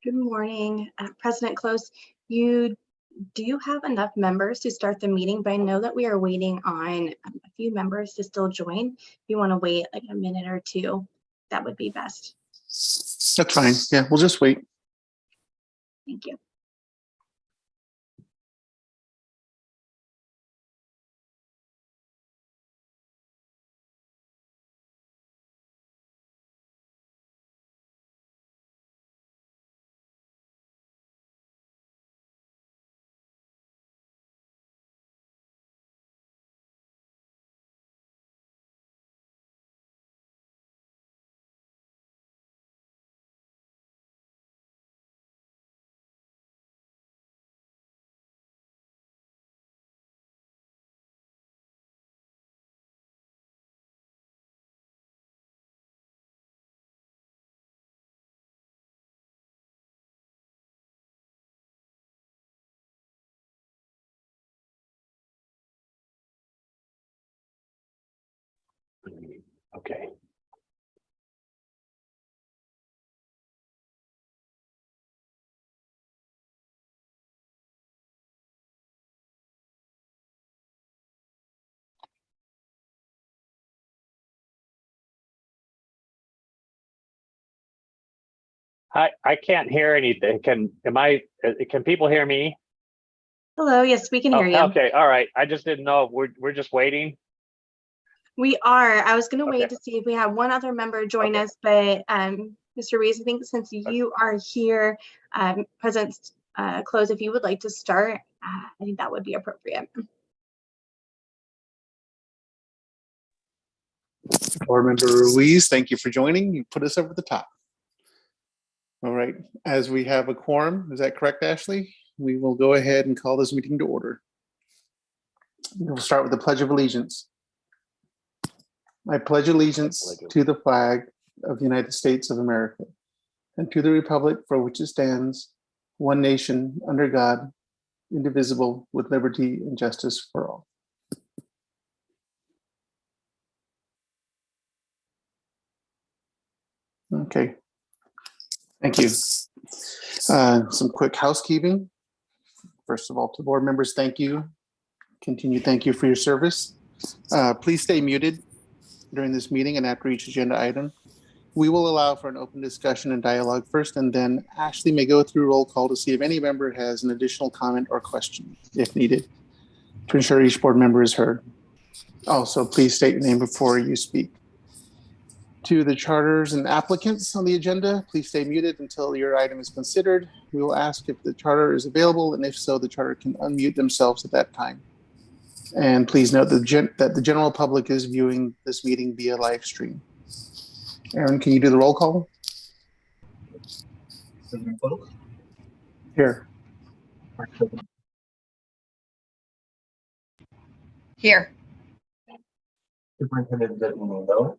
Good morning, President Close. Do you have enough members to start the meeting? But I know that we are waiting on a few members to still join. If you want to wait like a minute or two, that would be best. That's fine. Yeah, we'll just wait. Thank you. Okay. I can't hear anything. Can people hear me? Hello, yes, we can hear you. Okay, all right. I just didn't know. We're just waiting. We are. I was going to Okay. wait to see if we have one other member join us, but Mr. Rees, I think since you are here, President Close, if you would like to start, I think that would be appropriate. Board Member Ruiz, thank you for joining. You put us over the top. All right, as we have a quorum, is that correct, Ashley? We will go ahead and call this meeting to order. We'll start with the Pledge of Allegiance. I pledge allegiance to the flag of the United States of America and to the republic for which it stands, one nation, under God, indivisible, with liberty and justice for all. Okay, thank you. Some quick housekeeping. First of all, to board members, thank you. Thank you for your service. Please stay muted during this meeting and after each agenda item. We will allow for an open discussion and dialogue first, and then Ashley may go through roll call to see if any member has an additional comment or question, if needed, to ensure each board member is heard. Also, please state your name before you speak. To the charters and applicants on the agenda, please stay muted until your item is considered. We will ask if the charter is available, and if so, the charter can unmute themselves at that time. And please note that the general public is viewing this meeting via live stream. Aaron, can you do the roll call? Here. Here. Superintendent Designee Miller.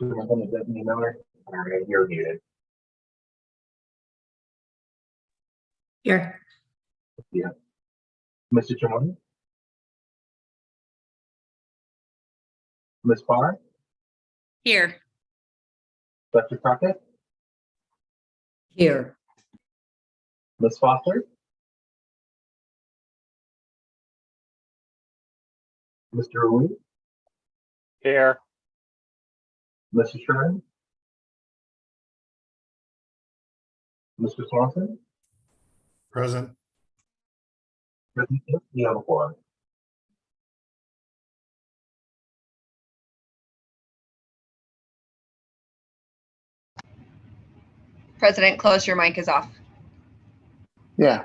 Superintendent Designee Miller, you're muted. Here. Yeah. Mr. Chimone. Ms. Barr. Here. Dr. Crockett. Here. Ms. Foster. Mr. Ruiz. Here. Mr. Sherman. Mr. Swanson. Present. You have a quorum. President, close, your mic is off. Yeah,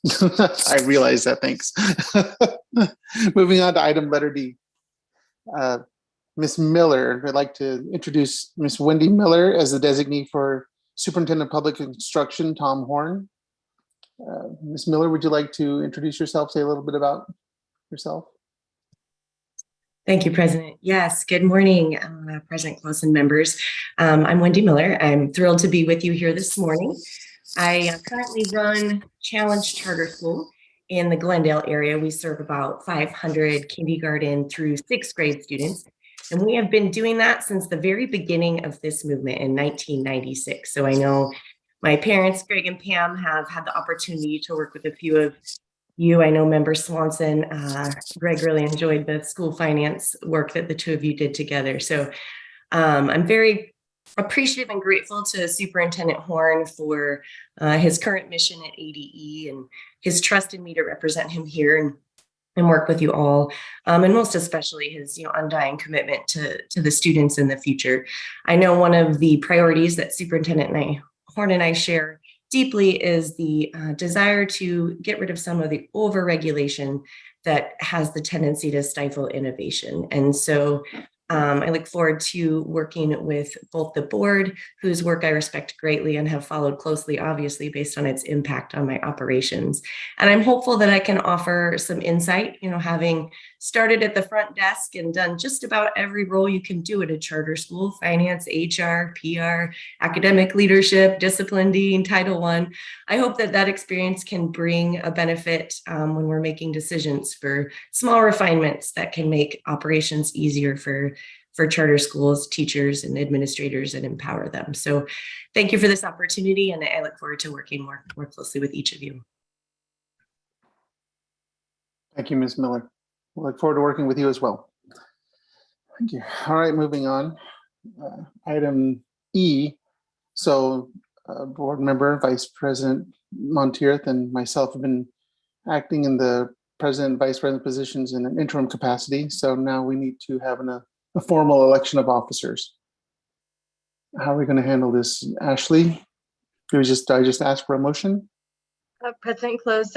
I realize that, thanks. Moving on to item letter D. Ms. Miller, I'd like to introduce Ms. Wendy Miller as the designee for Superintendent of Public Instruction, Tom Horn. Ms. Miller, would you like to introduce yourself, say a little bit about yourself? Thank you, President. Yes, good morning, President Close and members. I'm Wendy Miller. I'm thrilled to be with you here this morning. I currently run Challenge Charter School in the Glendale area. We serve about 500 kindergarten through 6th grade students. And we have been doing that since the very beginning of this movement in 1996. So I know my parents, Greg and Pam, have had the opportunity to work with a few of you. I know Member Swanson, Greg really enjoyed the school finance work that the two of you did together. So I'm very appreciative and grateful to Superintendent Horn for his current mission at ADE and his trust in me to represent him here and work with you all, and most especially his undying commitment to the students in the future. I know one of the priorities that Superintendent Horn and I share deeply is the desire to get rid of some of the overregulation that has the tendency to stifle innovation. And so I look forward to working with both the board, whose work I respect greatly and have followed closely, obviously, based on its impact on my operations. And I'm hopeful that I can offer some insight, having started at the front desk and done just about every role you can do at a charter school: finance, HR, PR, academic leadership, discipline dean, Title I. I hope that experience can bring a benefit when we're making decisions for small refinements that can make operations easier for charter schools, teachers, and administrators, and empower them. So thank you for this opportunity, and I look forward to working more closely with each of you. Thank you, Ms. Miller. We look forward to working with you as well. Thank you. All right, moving on. Item E. So board member, Vice President Monteith and myself have been acting in the president and vice president positions in an interim capacity. So now we need to have a formal election of officers. How are we going to handle this, Ashley? Do I just ask for a motion? President Close,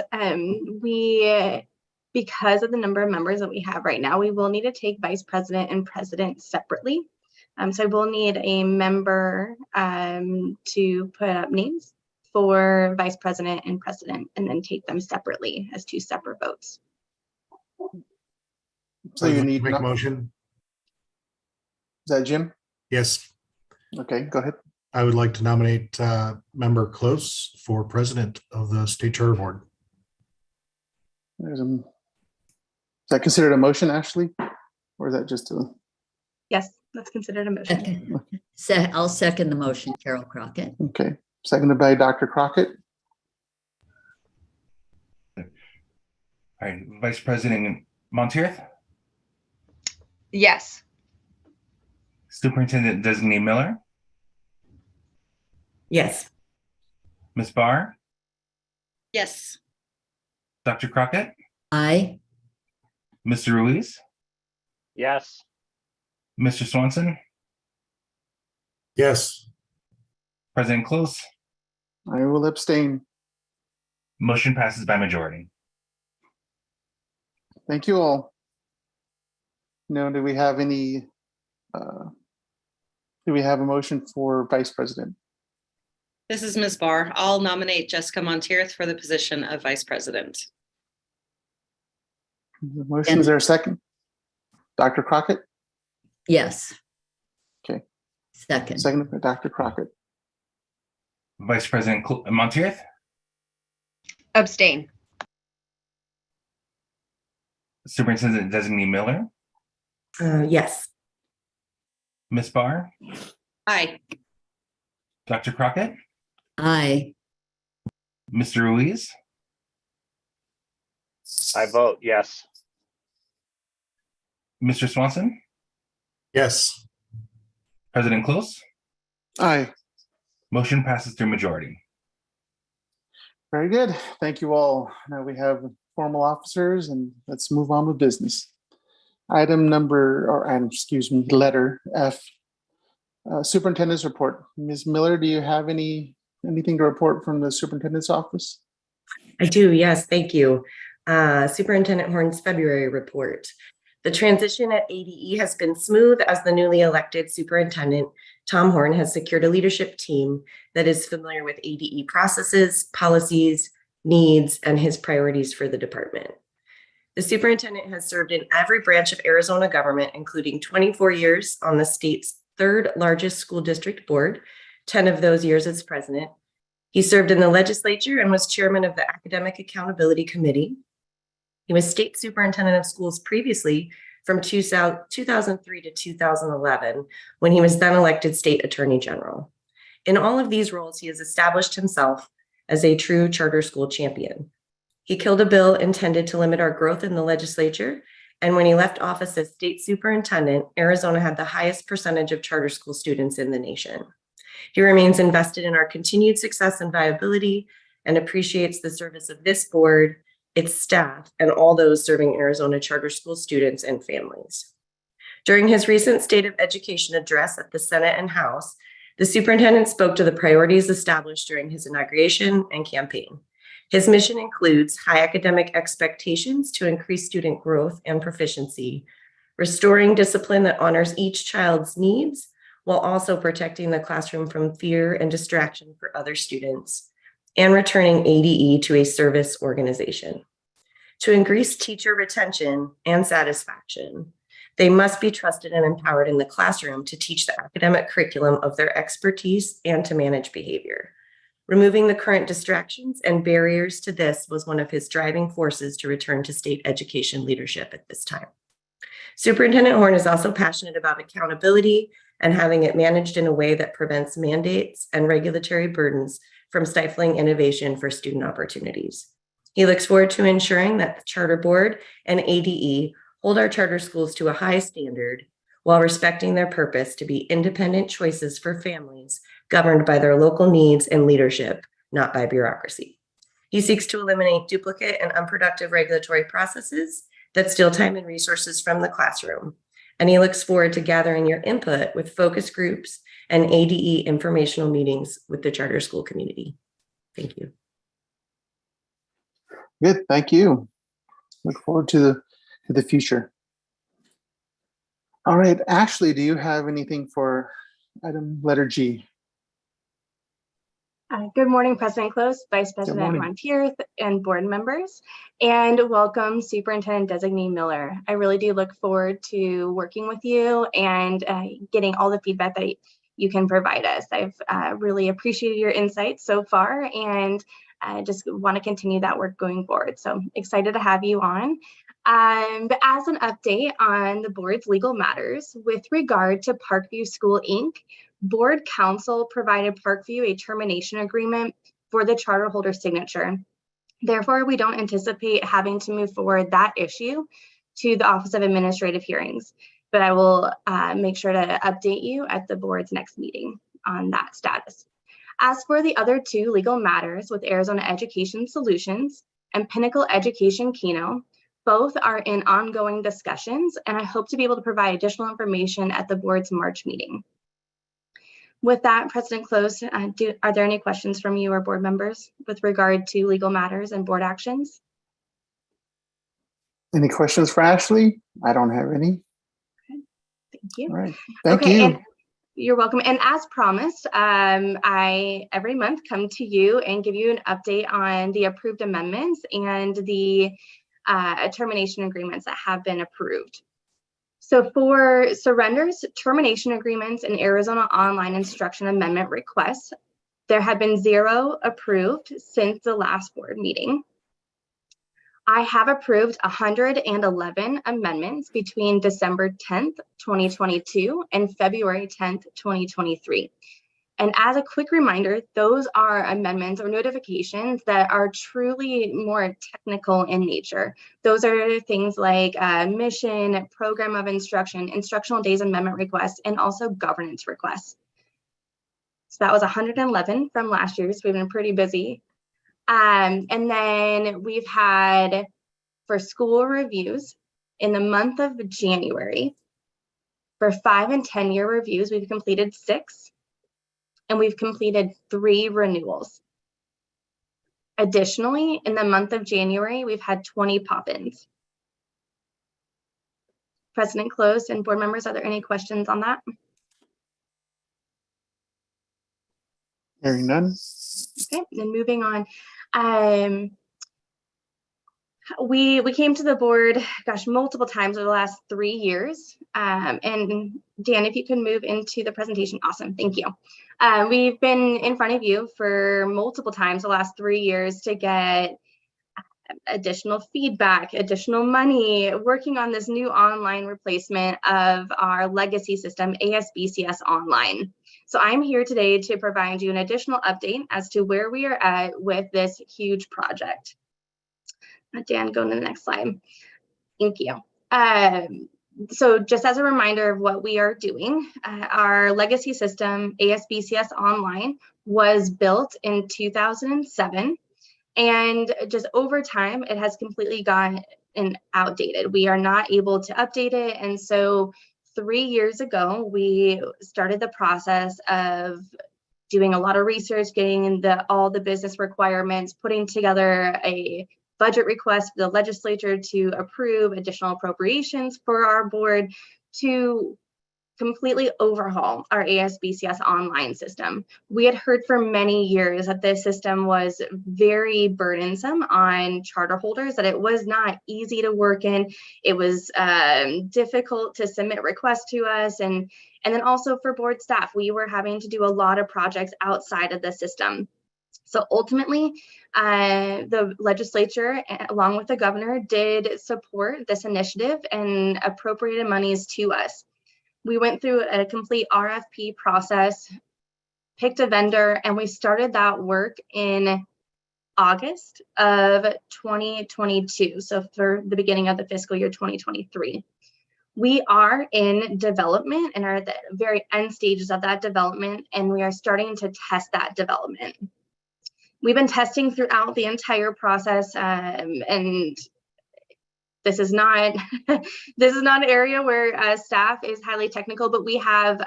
because of the number of members that we have right now, we will need to take vice president and president separately. So I will need a member to put up names for vice president and president, and then take them separately as two separate votes. So you need make a motion. Is that Jim? Yes, Okay, go ahead. I would like to nominate Member Close for president of the State Charter Board. Is that considered a motion, Ashley? Or is that just a? Yes, that's considered a motion. Okay. So I'll second the motion, Carol Crockett. Okay, seconded by Dr. Crockett. All right, Vice President Monteith, Yes. Superintendent Designee Miller, Yes. Ms. Barr, Yes. Dr. Crockett, Aye. Mr. Ruiz, Yes. Mr. Swanson, Yes. President Close. I will abstain. Motion passes by majority. Thank you all. Now, do we have any, do we have a motion for vice president? This is Ms. Barr. I'll nominate Jessica Monteith for the position of vice president. The motion, is there a second? Dr. Crockett, Yes. Okay. Second. seconded by Dr. Crockett. Vice President Monteith, Abstain. Superintendent Designee Miller, Yes. Ms. Barr, Aye. Dr. Crockett, Aye. Mr. Ruiz, I vote yes. Mr. Swanson, Yes. President Close. Aye, Motion passes through majority. very good. Thank you all. Now we have formal officers, and let's move on with business. Letter F, superintendent's report. Ms. Miller, do you have anything to report from the superintendent's office? I do, yes, thank you. Superintendent Horn's February report. The transition at ADE has been smooth as the newly elected superintendent, Tom Horn, has secured a leadership team that is familiar with ADE processes, policies, needs, and his priorities for the department. The superintendent has served in every branch of Arizona government, including 24 years on the state's third largest school district board, 10 of those years as president. He served in the legislature and was chairman of the Academic Accountability Committee. He was state superintendent of schools previously, from 2003 to 2011, when he was then elected State Attorney General. In all of these roles, he has established himself as a true charter school champion. He killed a bill intended to limit our growth in the legislature, and when he left office as state superintendent, Arizona had the highest percentage of charter school students in the nation. He remains invested in our continued success and viability and appreciates the service of this board, its staff, and all those serving Arizona charter school students and families. During his recent State of Education address at the Senate and House, the superintendent spoke to the priorities established during his inauguration and campaign. His mission includes high academic expectations to increase student growth and proficiency, restoring discipline that honors each child's needs, while also protecting the classroom from fear and distraction for other students, and returning ADE to a service organization. To increase teacher retention and satisfaction, they must be trusted and empowered in the classroom to teach the academic curriculum of their expertise and to manage behavior. Removing the current distractions and barriers to this was one of his driving forces to return to state education leadership at this time. Superintendent Horn is also passionate about accountability and having it managed in a way that prevents mandates and regulatory burdens from stifling innovation for student opportunities. He looks forward to ensuring that the Charter Board and ADE hold our charter schools to a high standard while respecting their purpose to be independent choices for families governed by their local needs and leadership, not by bureaucracy. He seeks to eliminate duplicate and unproductive regulatory processes that steal time and resources from the classroom. And he looks forward to gathering your input with focus groups and ADE informational meetings with the charter school community. Thank you. Good, thank you. Look forward to the future. All right, Ashley, do you have anything for item letter G? Good morning, President Close, Vice President Montier, and board members, and welcome Superintendent Designee Miller. I really do look forward to working with you and getting all the feedback that you can provide us. I've really appreciated your insights so far, and I just want to continue that work going forward. So excited to have you on. But as an update on the board's legal matters with regard to Parkview School, Inc., Board Counsel provided Parkview a termination agreement for the charter holder signature. Therefore, we don't anticipate having to move forward that issue to the Office of Administrative Hearings, but I will make sure to update you at the board's next meeting on that status. As for the other two legal matters with Arizona Education Solutions and Pinnacle Education Keno, both are in ongoing discussions, and I hope to be able to provide additional information at the board's March meeting. With that, President Close, are there any questions from you or board members with regard to legal matters and board actions? Any questions for Ashley? I don't have any. Okay. Thank you. All right, thank you. And you're welcome. And as promised, I every month come to you and give you an update on the approved amendments and the termination agreements that have been approved. So for surrenders, termination agreements, and Arizona Online Instruction Amendment requests, there have been 0 approved since the last board meeting. I have approved 111 amendments between December 10th, 2022 and February 10th, 2023. And as a quick reminder, those are amendments or notifications that are truly more technical in nature. Those are things like mission, program of instruction, instructional days amendment requests, and also governance requests. So that was 111 from last year, so we've been pretty busy. And then we've had, for school reviews, in the month of January, for 5 and 10-year reviews, we've completed 6. And we've completed 3 renewals. Additionally, in the month of January, we've had 20 pop-ins. President Close and board members, are there any questions on that? Hearing none. Okay, then moving on. We came to the board, gosh, multiple times over the last 3 years. And Dan, if you can move into the presentation, awesome, thank you. We've been in front of you for multiple times the last 3 years to get additional feedback, additional money, working on this new online replacement of our legacy system, ASBCS Online. So I'm here today to provide you an additional update as to where we are at with this huge project. Dan, go to the next slide. Thank you. So just as a reminder of what we are doing, our legacy system, ASBCS Online, was built in 2007. And just over time, it has completely gone and outdated. We are not able to update it. And so 3 years ago, we started the process of doing a lot of research, getting all the business requirements, putting together a budget request for the legislature to approve additional appropriations for our board to completely overhaul our ASBCS online system. We had heard for many years that this system was very burdensome on charter holders, that it was not easy to work in. It was difficult to submit requests to us. And then also for board staff, we were having to do a lot of projects outside of the system. So ultimately, the legislature, along with the governor, did support this initiative and appropriated monies to us. We went through a complete RFP process, picked a vendor, and we started that work in August of 2022. So for the beginning of the fiscal year 2023. We are in development and are at the very end stages of that development, and we are starting to test that development. We've been testing throughout the entire process, and this is not this is not an area where staff is highly technical, but we have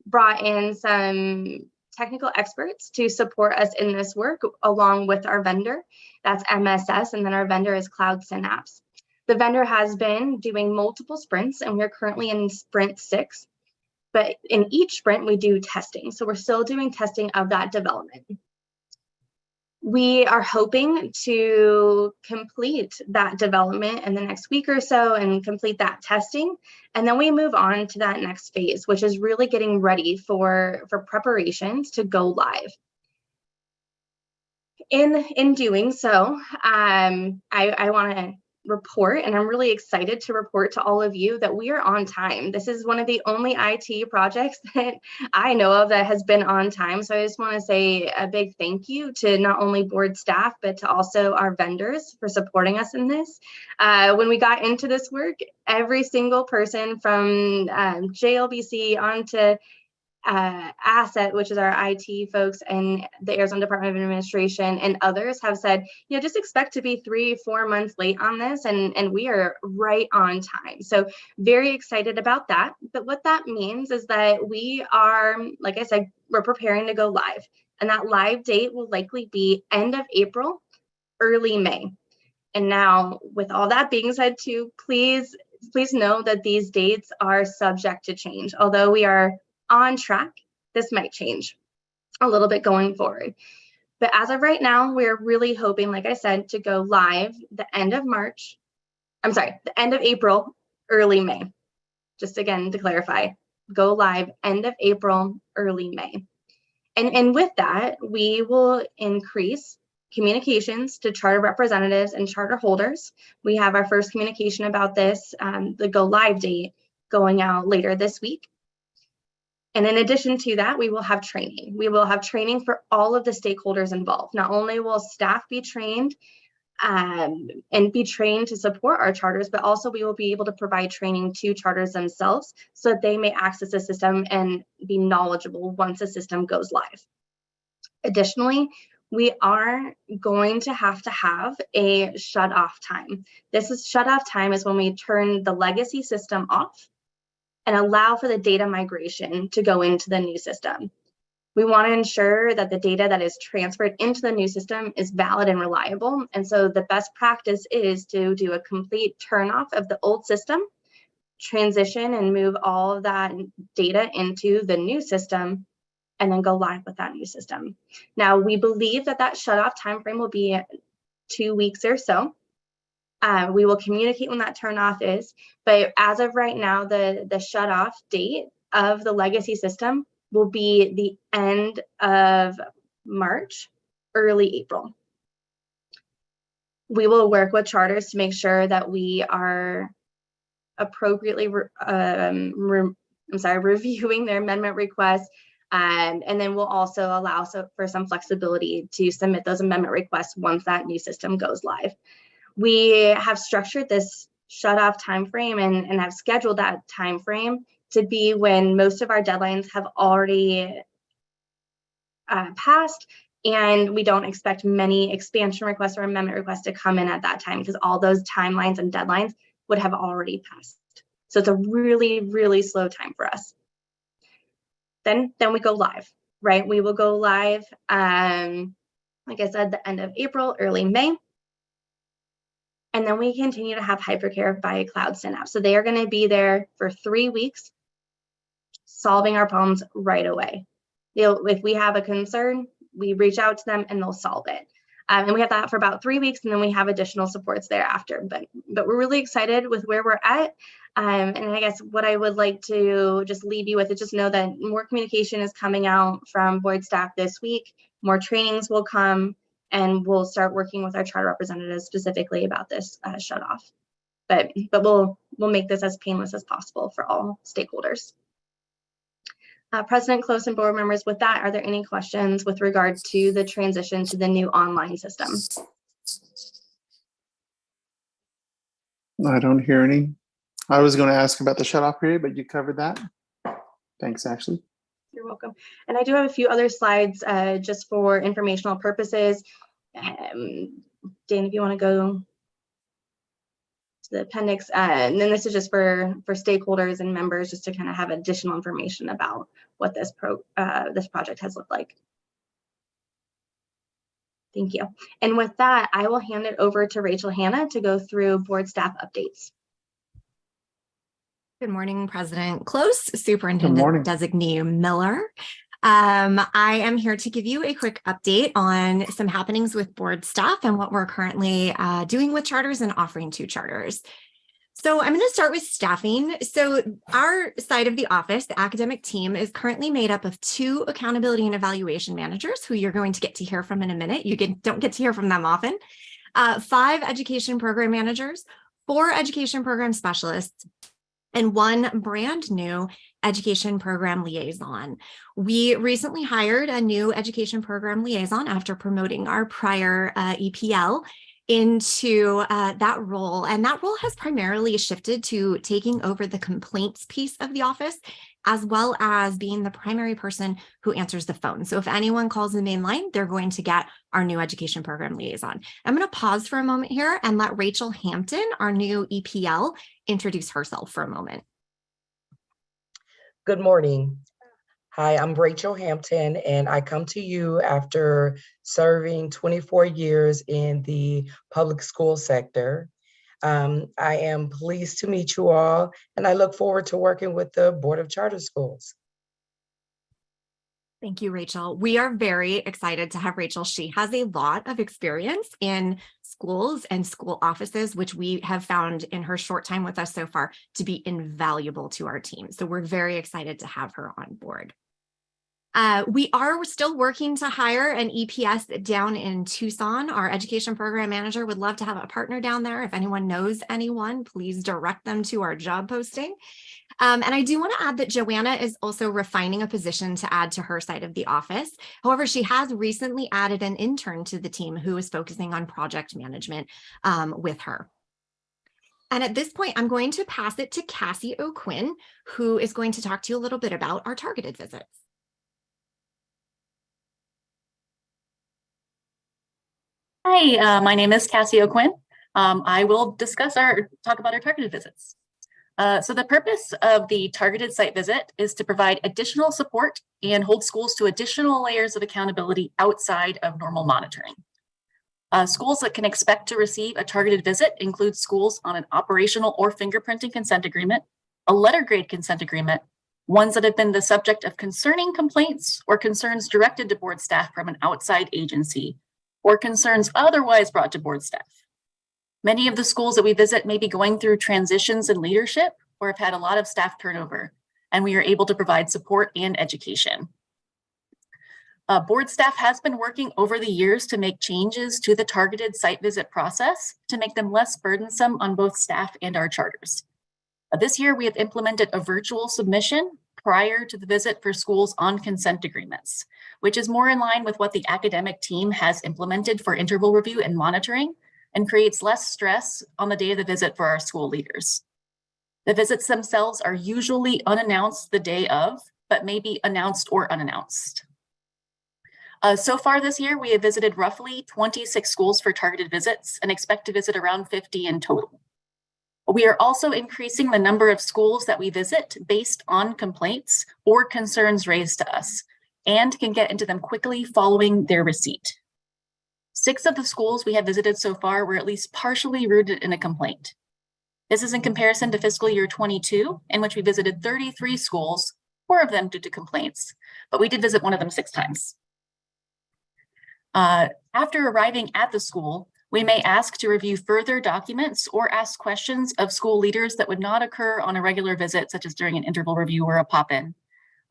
brought in some technical experts to support us in this work along with our vendor. That's MSS, and then our vendor is Cloud Synapse. The vendor has been doing multiple sprints, and we're currently in sprint 6. But in each sprint, we do testing. So we're still doing testing of that development. We are hoping to complete that development in the next week or so and complete that testing. And then we move on to that next phase, which is really getting ready for preparations to go live. In doing so, I want to report, and I'm really excited to report to all of you that we are on time. This is one of the only IT projects that I know of that has been on time. So I just want to say a big thank you to not only board staff, but to also our vendors for supporting us in this. When we got into this work, every single person from JLBC onto Asset, which is our IT folks, and the Arizona Department of Administration and others have said, just expect to be 3-4 months late on this, and we are right on time. So very excited about that. But what that means is that we are, like I said, we're preparing to go live, and that live date will likely be end of April, early May. And now, with all that being said too, please know that these dates are subject to change. Although we are on track, this might change a little bit going forward. But as of right now, we're really hoping, like I said, to go live the end of April, early May. Just again, to clarify, go live end of April, early May. And with that, we will increase communications to charter representatives and charter holders. We have our first communication about this, the go live date, going out later this week. And in addition to that, we will have training. We will have training for all of the stakeholders involved. Not only will staff be trained and be trained to support our charters, but also we will be able to provide training to charters themselves so that they may access the system and be knowledgeable once the system goes live. Additionally, we are going to have a shut-off time. Shut-off time is when we turn the legacy system off and allow for the data migration to go into the new system. We want to ensure that the data that is transferred into the new system is valid and reliable. And so the best practice is to do a complete turn off of the old system, transition and move all of that data into the new system, and then go live with that new system. Now, we believe that shut-off timeframe will be 2 weeks or so. We will communicate when that turn off is, but as of right now, the shut off date of the legacy system will be the end of March, early April. We will work with charters to make sure that we are appropriately reviewing their amendment requests. And then we'll also allow for some flexibility to submit those amendment requests once that new system goes live. We have structured this shut-off timeframe and have scheduled that timeframe to be when most of our deadlines have already passed, and we don't expect many expansion requests or amendment requests to come in at that time because all those timelines and deadlines would have already passed. So it's a really, really slow time for us. Then we go live, right? We will go live, like I said, the end of April, early May. And then we continue to have hypercare by Cloud Synapse. So they are going to be there for 3 weeks, solving our problems right away. If we have a concern, we reach out to them and they'll solve it. And we have that for about 3 weeks, and then we have additional supports thereafter. But we're really excited with where we're at. And I guess what I would like to just leave you with is just know that more communication is coming out from board staff this week. More trainings will come, and we'll start working with our charter representatives specifically about this shut off. But we'll make this as painless as possible for all stakeholders. President Close and board members, with that, are there any questions with regard to the transition to the new online system? I don't hear any. I was going to ask about the shut-off period, but you covered that. Thanks, Ashley. You're welcome. And I do have a few other slides just for informational purposes. Dan, if you want to go to the appendix, and then this is just for stakeholders and members, just to kind of have additional information about what this project has looked like. Thank you. And with that, I will hand it over to Rachel Hanna to go through board staff updates. Good morning, President Close, Superintendent Designee Miller. I am here to give you a quick update on some happenings with board staff and what we're currently doing with charters and offering to charters. So I'm going to start with staffing. So our side of the office, the academic team, is currently made up of 2 accountability and evaluation managers who you're going to get to hear from in a minute. You don't get to hear from them often. 5 education program managers, 4 education program specialists, and 1 brand new education program liaison. We recently hired a new education program liaison after promoting our prior EPL into that role. And that role has primarily shifted to taking over the complaints piece of the office, as well as being the primary person who answers the phone. So if anyone calls the main line, they're going to get our new education program liaison. I'm going to pause for a moment here and let Rachel Hampton, our new EPL, introduce herself for a moment. Good morning. Hi, I'm Rachel Hampton, and I come to you after serving 24 years in the public school sector. I am pleased to meet you all, and I look forward to working with the Board of Charter Schools. Thank you, Rachel. We are very excited to have Rachel. She has a lot of experience in schools and school offices, which we have found in her short time with us so far to be invaluable to our team. So we're very excited to have her on board. We are still working to hire an EPS down in Tucson. Our education program manager would love to have a partner down there. If anyone knows anyone, please direct them to our job posting. And I do want to add that Joanna is also refining a position to add to her side of the office. However, she has recently added an intern to the team who is focusing on project management with her. And at this point, I'm going to pass it to Cassie O'Quinn, who is going to talk to you a little bit about our targeted visits. Hi, my name is Cassie O'Quinn. I will talk about our targeted visits. So the purpose of the targeted site visit is to provide additional support and hold schools to additional layers of accountability outside of normal monitoring. Schools that can expect to receive a targeted visit include schools on an operational or fingerprinting consent agreement, a letter grade consent agreement, ones that have been the subject of concerning complaints or concerns directed to board staff from an outside agency, or concerns otherwise brought to board staff. Many of the schools that we visit may be going through transitions in leadership or have had a lot of staff turnover, and we are able to provide support and education. Board staff has been working over the years to make changes to the targeted site visit process to make them less burdensome on both staff and our charters. This year, we have implemented a virtual submission prior to the visit for schools on consent agreements, which is more in line with what the academic team has implemented for interval review and monitoring, and creates less stress on the day of the visit for our school leaders. The visits themselves are usually unannounced the day of, but may be announced or unannounced. So far this year, we have visited roughly 26 schools for targeted visits and expect to visit around 50 in total. We are also increasing the number of schools that we visit based on complaints or concerns raised to us, and can get into them quickly following their receipt. 6 of the schools we have visited so far were at least partially rooted in a complaint. This is in comparison to fiscal year 22, in which we visited 33 schools, 4 of them due to complaints, but we did visit one of them 6 times. After arriving at the school, we may ask to review further documents or ask questions of school leaders that would not occur on a regular visit, such as during an interval review or a pop-in.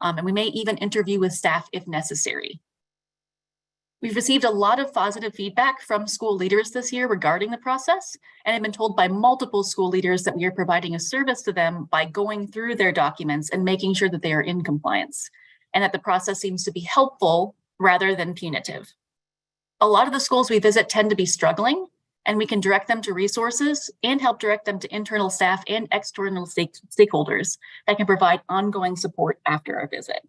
And we may even interview with staff if necessary. We've received a lot of positive feedback from school leaders this year regarding the process, and have been told by multiple school leaders that we are providing a service to them by going through their documents and making sure that they are in compliance, and that the process seems to be helpful rather than punitive. A lot of the schools we visit tend to be struggling, and we can direct them to resources and help direct them to internal staff and external stakeholders that can provide ongoing support after our visit.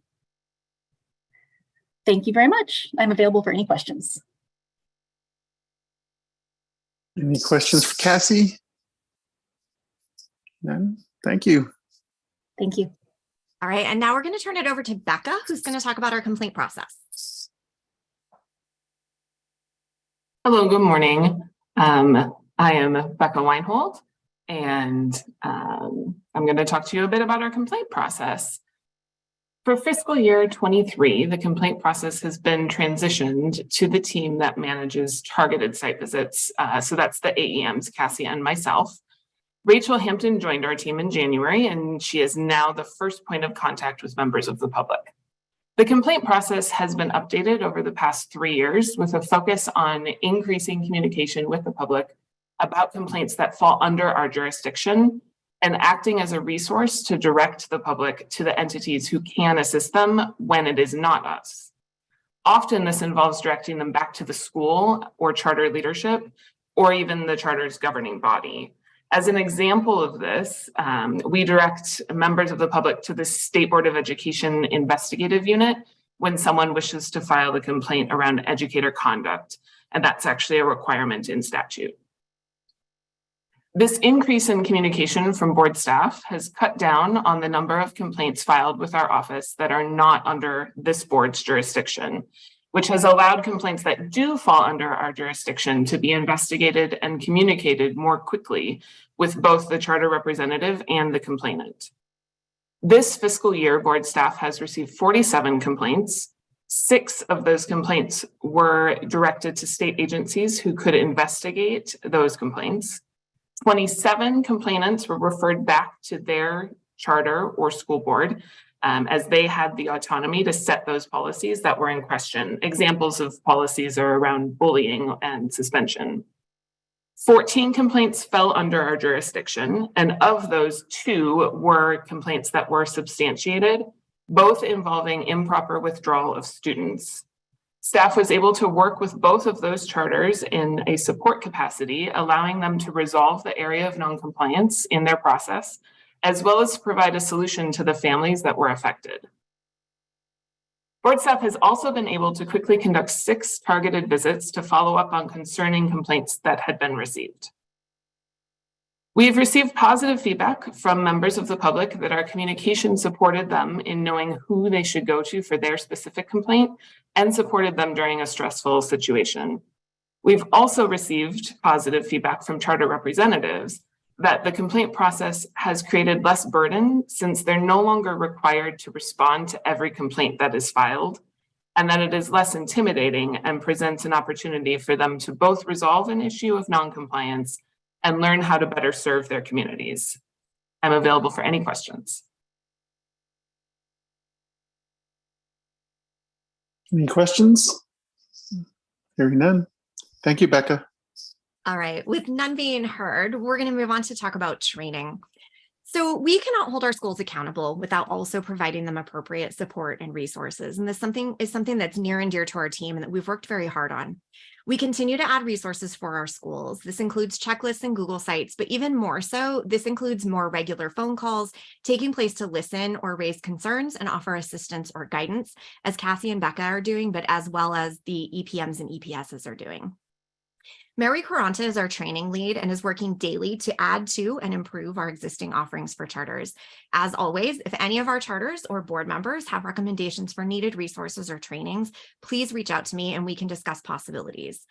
Thank you very much. I'm available for any questions. Any questions for Cassie? None? Thank you. Thank you. All right, and now we're going to turn it over to Becca, who's going to talk about our complaint process. Hello, good morning. I am Becca Weinhold, and I'm going to talk to you a bit about our complaint process. For fiscal year 23, the complaint process has been transitioned to the team that manages targeted site visits. So that's the AEMs, Cassie and myself. Rachel Hampton joined our team in January, and she is now the first point of contact with members of the public. The complaint process has been updated over the past 3 years with a focus on increasing communication with the public about complaints that fall under our jurisdiction and acting as a resource to direct the public to the entities who can assist them when it is not us. Often this involves directing them back to the school or charter leadership, or even the charter's governing body. As an example of this, we direct members of the public to the State Board of Education investigative unit when someone wishes to file a complaint around educator conduct, and that's actually a requirement in statute. This increase in communication from board staff has cut down on the number of complaints filed with our office that are not under this board's jurisdiction, which has allowed complaints that do fall under our jurisdiction to be investigated and communicated more quickly with both the charter representative and the complainant. This fiscal year, board staff has received 47 complaints. 6 of those complaints were directed to state agencies who could investigate those complaints. 27 complainants were referred back to their charter or school board, as they had the autonomy to set those policies that were in question. Examples of policies are around bullying and suspension. 14 complaints fell under our jurisdiction, and of those 2 were complaints that were substantiated, both involving improper withdrawal of students. Staff was able to work with both of those charters in a support capacity, allowing them to resolve the area of noncompliance in their process, as well as provide a solution to the families that were affected. Board staff has also been able to quickly conduct 6 targeted visits to follow up on concerning complaints that had been received. We've received positive feedback from members of the public that our communication supported them in knowing who they should go to for their specific complaint and supported them during a stressful situation. We've also received positive feedback from charter representatives that the complaint process has created less burden since they're no longer required to respond to every complaint that is filed, and that it is less intimidating and presents an opportunity for them to both resolve an issue of noncompliance and learn how to better serve their communities. I'm available for any questions. Any questions? Hearing none. Thank you, Becca. All right, with none being heard, we're going to move on to talk about training. So we cannot hold our schools accountable without also providing them appropriate support and resources. And this is something that's near and dear to our team and that we've worked very hard on. We continue to add resources for our schools. This includes checklists and Google Sites, but even more so, this includes more regular phone calls, taking place to listen or raise concerns and offer assistance or guidance, as Cassie and Becca are doing, but as well as the EPMs and EPSs are doing. Mary Quaranta is our training lead and is working daily to add to and improve our existing offerings for charters. As always, if any of our charters or board members have recommendations for needed resources or trainings, please reach out to me and we can discuss possibilities.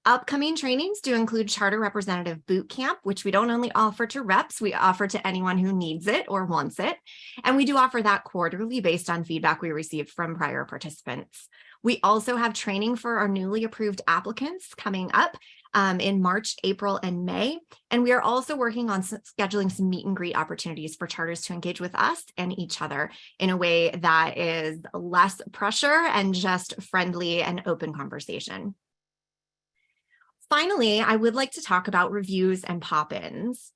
Upcoming trainings do include Charter Representative Boot Camp, which we don't only offer to reps, we offer to anyone who needs it or wants it. And we do offer that quarterly based on feedback we received from prior participants. We also have training for our newly approved applicants coming up in March, April, and May. And we are also working on scheduling some meet and greet opportunities for charters to engage with us and each other in a way that is less pressure and just friendly and open conversation. Finally, I would like to talk about reviews and pop-ins.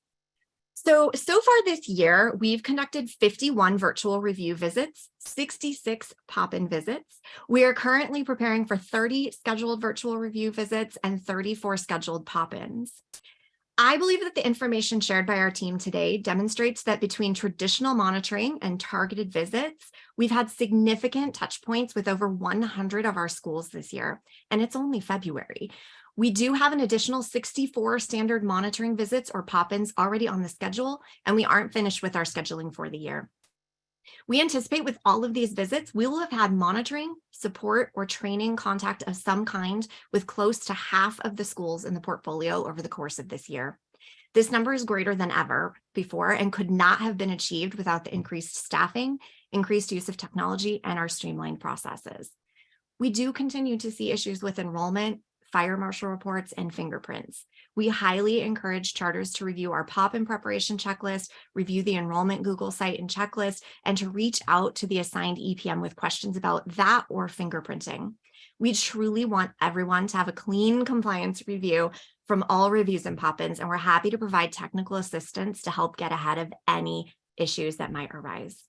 So far this year, we've conducted 51 virtual review visits, 66 pop-in visits. We are currently preparing for 30 scheduled virtual review visits and 34 scheduled pop-ins. I believe that the information shared by our team today demonstrates that between traditional monitoring and targeted visits, we've had significant touch points with over 100 of our schools this year, and it's only February. We do have an additional 64 standard monitoring visits or pop-ins already on the schedule, and we aren't finished with our scheduling for the year. We anticipate with all of these visits, we will have had monitoring, support, or training contact of some kind with close to half of the schools in the portfolio over the course of this year. This number is greater than ever before and could not have been achieved without the increased staffing, increased use of technology, and our streamlined processes. We do continue to see issues with enrollment, fire marshal reports, and fingerprints. We highly encourage charters to review our pop-in preparation checklist, review the enrollment Google site and checklist, and to reach out to the assigned EPM with questions about that or fingerprinting. We truly want everyone to have a clean compliance review from all reviews and pop-ins, and we're happy to provide technical assistance to help get ahead of any issues that might arise.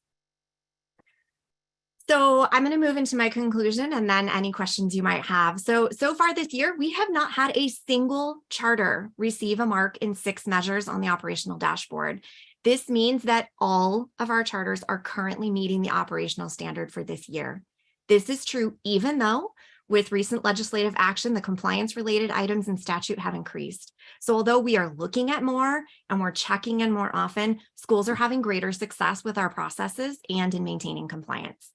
So I'm going to move into my conclusion and then any questions you might have. So far this year, we have not had a single charter receive a mark in 6 measures on the operational dashboard. This means that all of our charters are currently meeting the operational standard for this year. This is true even though with recent legislative action, the compliance-related items in statute have increased. So although we are looking at more and we're checking in more often, schools are having greater success with our processes and in maintaining compliance.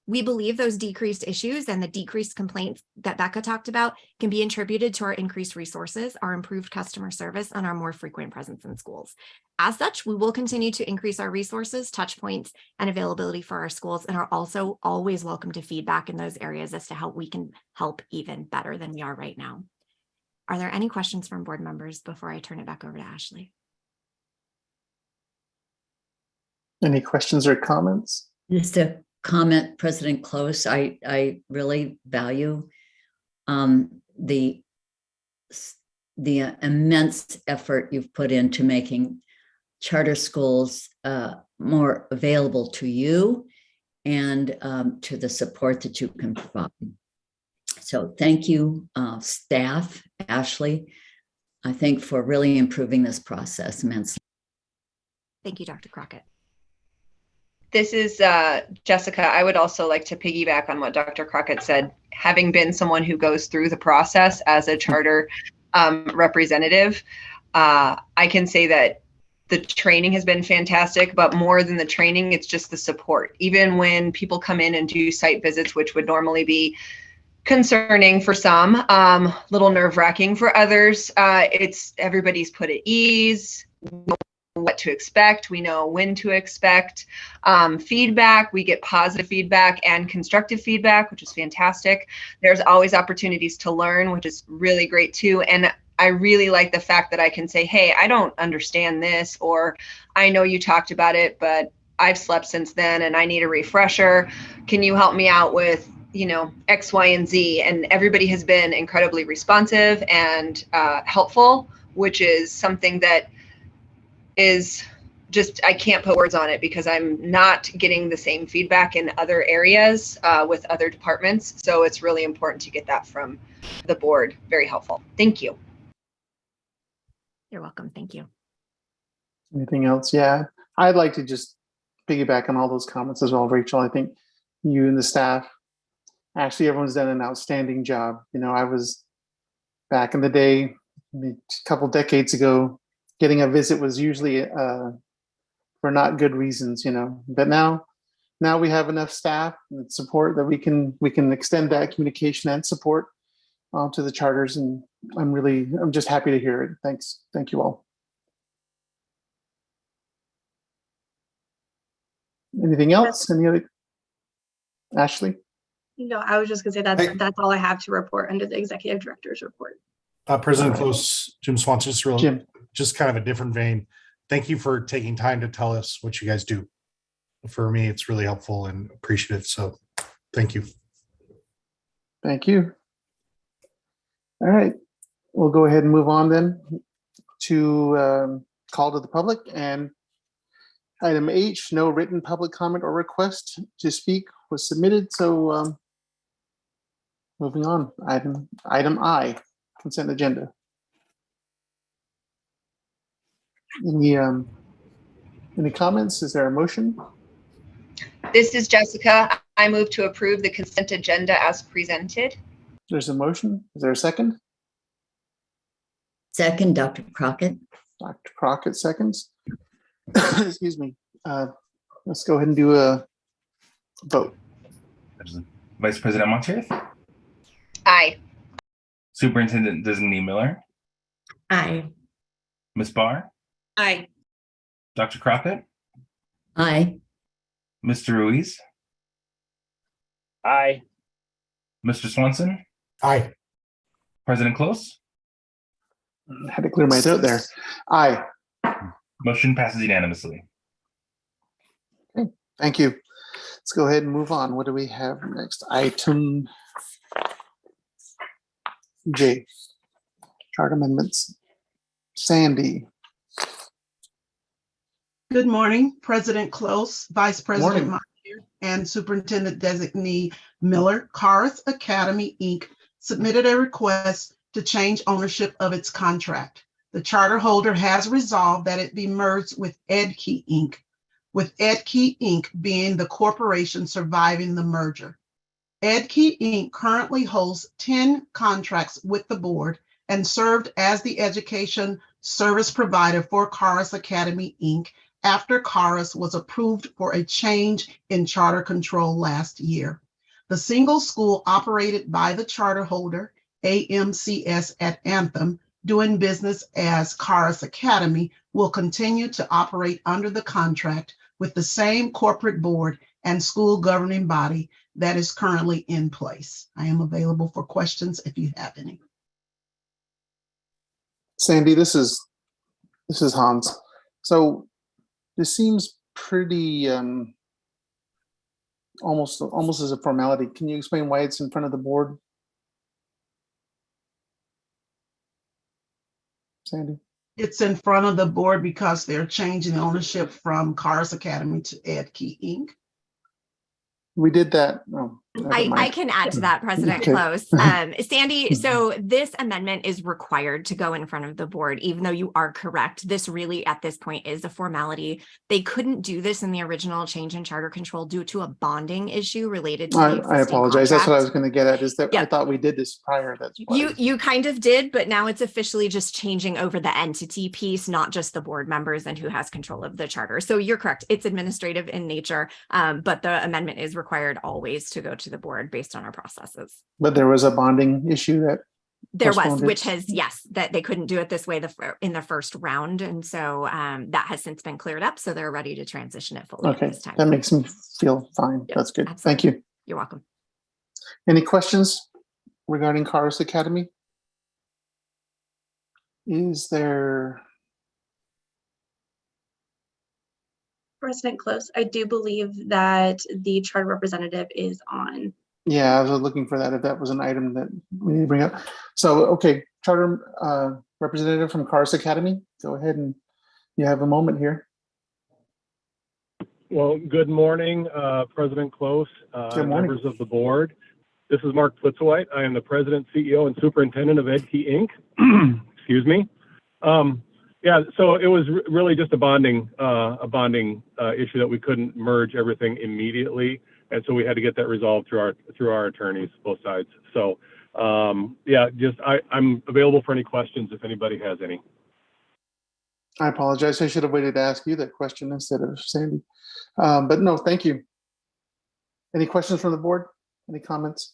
We believe those decreased issues and the decreased complaints that Becca talked about can be attributed to our increased resources, our improved customer service, and our more frequent presence in schools. As such, we will continue to increase our resources, touch points, and availability for our schools, and are also always welcome to feedback in those areas as to how we can help even better than we are right now. Are there any questions from board members before I turn it back over to Ashley? Any questions or comments? Just a comment, President Close. I really value the immense effort you've put into making charter schools more available to you and to the support that you can provide. So thank you, staff, Ashley, I think, for really improving this process immensely. Thank you, Dr. Crockett. This is Jessica. I would also like to piggyback on what Dr. Crockett said. Having been someone who goes through the process as a charter representative, I can say that the training has been fantastic, but more than the training, it's just the support. Even when people come in and do site visits, which would normally be concerning for some, little nerve-wracking for others, it's everybody's put at ease. What to expect, we know when to expect. Feedback, we get positive feedback and constructive feedback, which is fantastic. There's always opportunities to learn, which is really great too. And I really like the fact that I can say, hey, I don't understand this, or I know you talked about it, but I've slept since then and I need a refresher. Can you help me out with X, Y, and Z, and everybody has been incredibly responsive and helpful, which is something that is just, I can't put words on it because I'm not getting the same feedback in other areas with other departments. So it's really important to get that from the board. Very helpful. Thank you. You're welcome. Thank you. Anything else? Yeah, I'd like to just piggyback on all those comments as well, Rachel. I think you and the staff, actually, everyone's done an outstanding job. I was back in the day, a couple decades ago, getting a visit was usually for not good reasons, But now we have enough staff and support that we can extend that communication and support to the charters, and I'm just happy to hear it. Thanks. Thank you all. Anything else? Any other? Ashley? No, I was just gonna say that's all I have to report under the executive director's report. President Close, Jim Swanson, just kind of a different vein. Thank you for taking time to tell us what you guys do. For me, it's really helpful and appreciative. So thank you. Thank you. All right, we'll go ahead and move on then to call to the public. And item H, no written public comment or request to speak was submitted. So moving on, item I, consent agenda. Any comments? Is there a motion? This is Jessica. I move to approve the consent agenda as presented. There's a motion. Is there a second? Second, Dr. Crockett. Dr. Crockett seconds. Excuse me. Let's go ahead and do a vote. Vice President Monteith? Aye. Superintendent Designee Miller? Aye. Ms. Barr? Aye. Dr. Crockett? Aye. Mr. Ruiz? Aye. Mr. Swanson? Aye. President Close? I had to clear my throat there. Aye. Motion passes unanimously. Okay, thank you. Let's go ahead and move on. What do we have next? Item J, chart amendments. Sandy. Good morning, President Close, Vice President Morning. Montier, and Superintendent Designee Miller. Karis Academy, Inc. submitted a request to change ownership of its contract. The charter holder has resolved that it be merged with EdKey, Inc., with EdKey, Inc. being the corporation surviving the merger. EdKey, Inc. currently holds 10 contracts with the board and served as the education service provider for Karis Academy, Inc. after Karis was approved for a change in charter control last year. The single school operated by the charter holder, AMCS at Anthem, doing business as Karis Academy, will continue to operate under the contract with the same corporate board and school governing body that is currently in place. I am available for questions if you have any. Sandy, this is Hans. So this seems pretty almost as a formality. Can you explain why it's in front of the board? Sandy? It's in front of the board because they're changing ownership from Karis Academy to EdKey, Inc. We did that. Oh, I can add to that, President Okay. Close. Sandy, so this amendment is required to go in front of the board, even though you are correct. This really, at this point, is a formality. They couldn't do this in the original change in charter control due to a bonding issue related to the I existing apologize. That's what I contract. was going to get at. Is that Yeah. I thought we did this prior. That's why. You kind of did, but now it's officially just changing over the entity piece, not just the board members and who has control of the charter. So you're correct. It's administrative in nature, but the amendment is required always to go to the board based on our processes. But there was a bonding issue that There was, postponed it? which has, yes, that they couldn't do it this way in the first round. And so that has since been cleared up. So they're ready to transition it fully at Okay, this time. that makes me feel fine. Yep, That's good. absolutely. Thank you. You're welcome. Any questions regarding Karis Academy? Is there? President Close, I do believe that the charter representative is on Yeah, I was looking for that, if that was an item that we need to bring up. So, okay, Charter Representative from Cars Academy, go ahead and you have a moment here. Well, good morning, President Close, Good morning. members of the board. This is Mark Plitzowite. I am the President, CEO, and Superintendent of EdKey Inc. Excuse me. Yeah, so it was really just a bonding issue that we couldn't merge everything immediately, and so we had to get that resolved through our attorneys, both sides. So yeah, I'm available for any questions if anybody has any. I apologize. I should have waited to ask you that question instead of Sandy. But no, thank you. Any questions from the board? Any comments?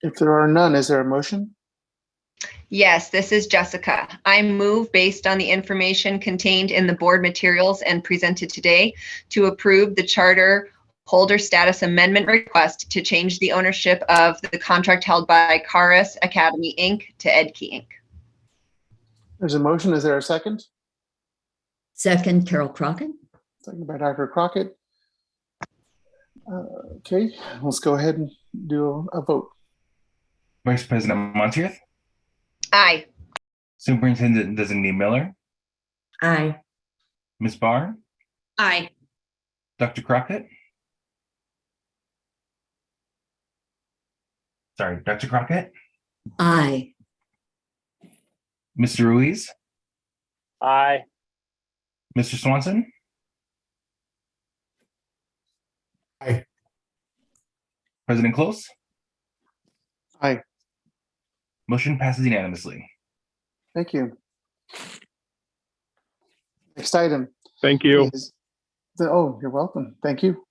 If there are none, is there a motion? Yes, this is Jessica. I move based on the information contained in the board materials and presented today to approve the charter holder status amendment request to change the ownership of the contract held by Cars Academy Inc. to EdKey Inc. There's a motion. Is there a second? Second, Carol Crockett. Second by Dr. Crockett. Okay, let's go ahead and do a vote. Vice President Montier, Aye. Superintendent Designee Miller, Aye. Ms. Barr, Aye. Dr. Crockett. Sorry, Dr. Crockett, Aye. Mr. Ruiz, Aye. Mr. Swanson. Aye. President Close. Aye. Motion passes unanimously. Thank you. Next item. Thank you. Oh, you're welcome. Thank you.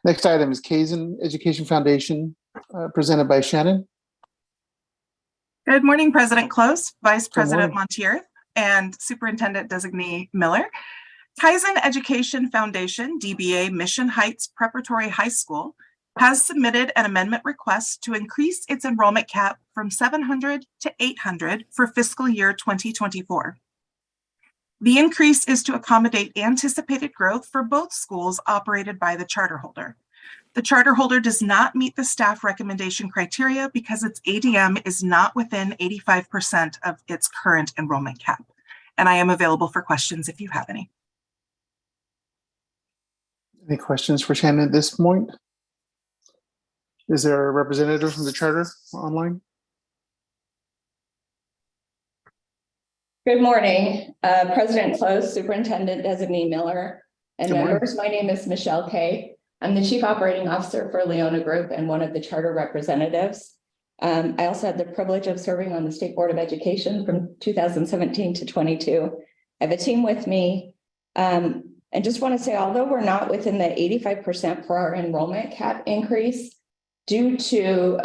Next item is Kaizen Education Foundation, presented by Shannon. Good morning, President Close, Vice President morning. Montier, and Superintendent Designee Miller. Kaizen Education Foundation, DBA Mission Heights Preparatory High School, has submitted an amendment request to increase its enrollment cap from 700 to 800 for fiscal year 2024. The increase is to accommodate anticipated growth for both schools operated by the charter holder. The charter holder does not meet the staff recommendation criteria because its ADM is not within 85% of its current enrollment cap. And I am available for questions if you have any. Any questions for Shannon at this point? Is there a representative from the charter online? Good morning, President Close, Superintendent Designee Miller, and Good morning. members. My name is Michelle Kay. I'm the Chief Operating Officer for Leona Group and one of the charter representatives. I also had the privilege of serving on the State Board of Education from 2017 to 22. I have a team with me. And just want to say, although we're not within the 85% for our enrollment cap increase, due to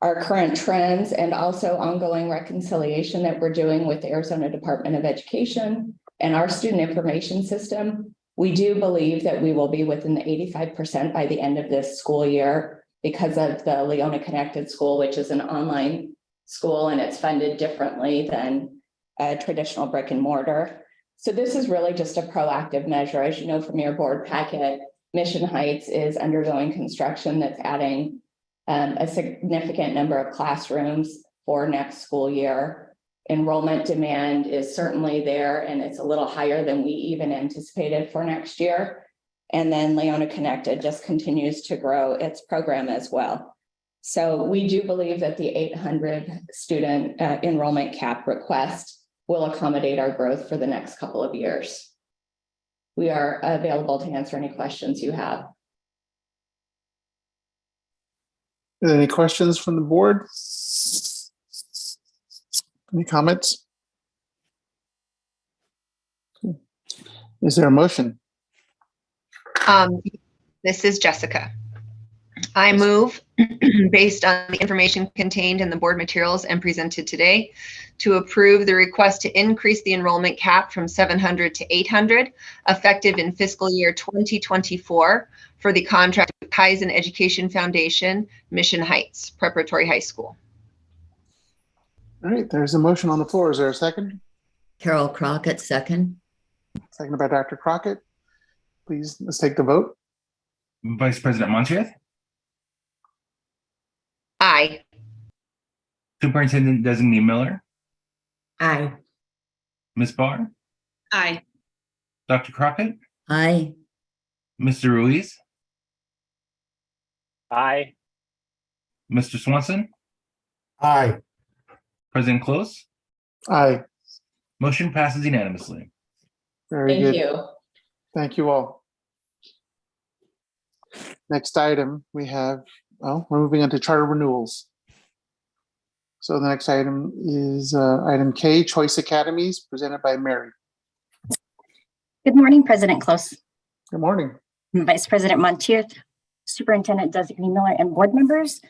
our current trends and also ongoing reconciliation that we're doing with the Arizona Department of Education and our student information system, we do believe that we will be within the 85% by the end of this school year because of the Leona Connected School, which is an online school and it's funded differently than a traditional brick and mortar. So this is really just a proactive measure. As you know from your board packet, Mission Heights is undergoing construction that's adding a significant number of classrooms for next school year. Enrollment demand is certainly there and it's a little higher than we even anticipated for next year. And then Leona Connected just continues to grow its program as well. So we do believe that the 800 student enrollment cap request will accommodate our growth for the next couple of years. We are available to answer any questions you have. Any questions from the board? Any comments? Is there a motion? This is Jessica. I move, based on the information contained in the board materials and presented today, to approve the request to increase the enrollment cap from 700 to 800, effective in fiscal year 2024 for the contract with Kaizen Education Foundation, Mission Heights Preparatory High School. All right, there's a motion on the floor. Is there a second? Carol Crockett, second. Seconded by Dr. Crockett. Please, let's take the vote. Vice President Montieth, Aye. Superintendent Designee Miller, Aye. Ms. Barr, Aye. Dr. Crockett, Aye. Mr. Ruiz, Aye. Mr. Swanson, Aye. President Close. Aye. Motion passes unanimously. Very Thank good. you. Thank you all. Next item we have, well, we're moving on to charter renewals. So the next item is item K, Choice Academies, presented by Mary. Good morning, President Close, Good morning. Vice President Montieth, Superintendent Designee Miller, and board members.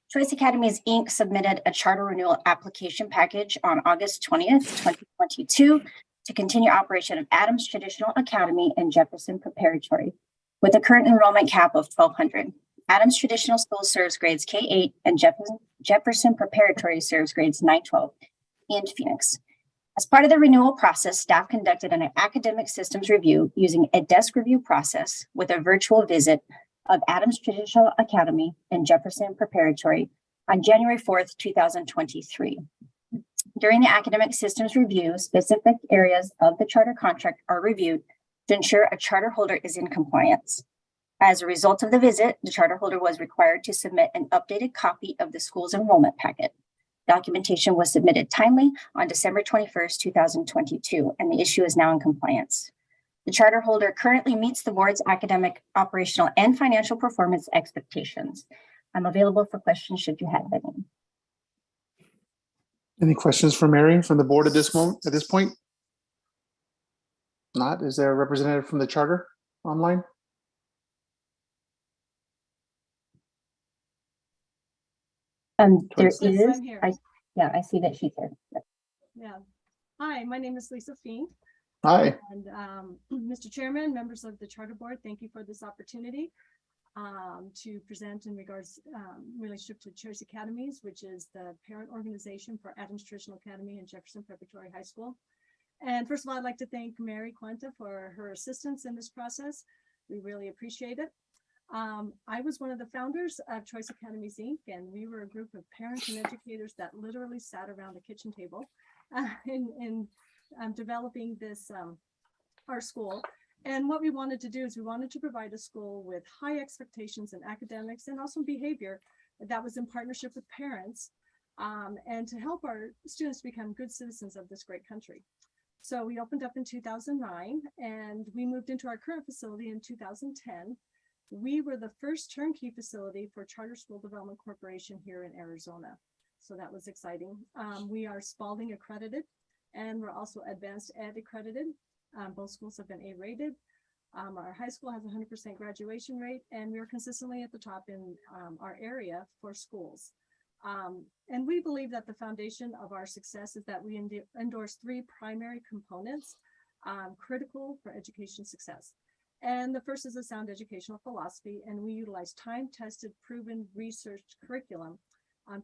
Choice Academies, Inc. submitted a charter renewal application package on August 20th, 2022 to continue operation of Adams Traditional Academy and Jefferson Preparatory with a current enrollment cap of 1,200. Adams Traditional School serves grades K-8 and Jefferson Preparatory serves grades 9-12 in Phoenix. As part of the renewal process, staff conducted an academic systems review using a desk review process with a virtual visit of Adams Traditional Academy and Jefferson Preparatory on January 4th, 2023. During the academic systems review, specific areas of the charter contract are reviewed to ensure a charter holder is in compliance. As a result of the visit, the charter holder was required to submit an updated copy of the school's enrollment packet. Documentation was submitted timely on December 21st, 2022, and the issue is now in compliance. The charter holder currently meets the board's academic, operational, and financial performance expectations. I'm available for questions should you have any. Any questions for Mary from the board at this moment, at this point? Not, is there a representative from the charter online? There Yes, is, I'm here. I see that she's here. Yeah. Hi, my name is Lisa Fien. Hi. And Mr. Chairman, members of the Charter Board, thank you for this opportunity to present in regards relationship to Choice Academies, which is the parent organization for Adams Traditional Academy and Jefferson Preparatory High School. And first of all, I'd like to thank Mary Quanta for her assistance in this process. We really appreciate it. I was one of the founders of Choice Academies, Inc., and we were a group of parents and educators that literally sat around the kitchen table in developing this, our school. And what we wanted to do is we wanted to provide a school with high expectations in academics and also behavior that was in partnership with parents and to help our students become good citizens of this great country. So we opened up in 2009 and we moved into our current facility in 2010. We were the first turnkey facility for Charter School Development Corporation here in Arizona. So that was exciting. We are Spalding accredited and we're also Advanced Ed accredited. Both schools have been A-rated. Our high school has 100% graduation rate and we are consistently at the top in our area for schools. And we believe that the foundation of our success is that we endorse three primary components critical for education success. And the first is a sound educational philosophy, and we utilize time-tested, proven, researched curriculum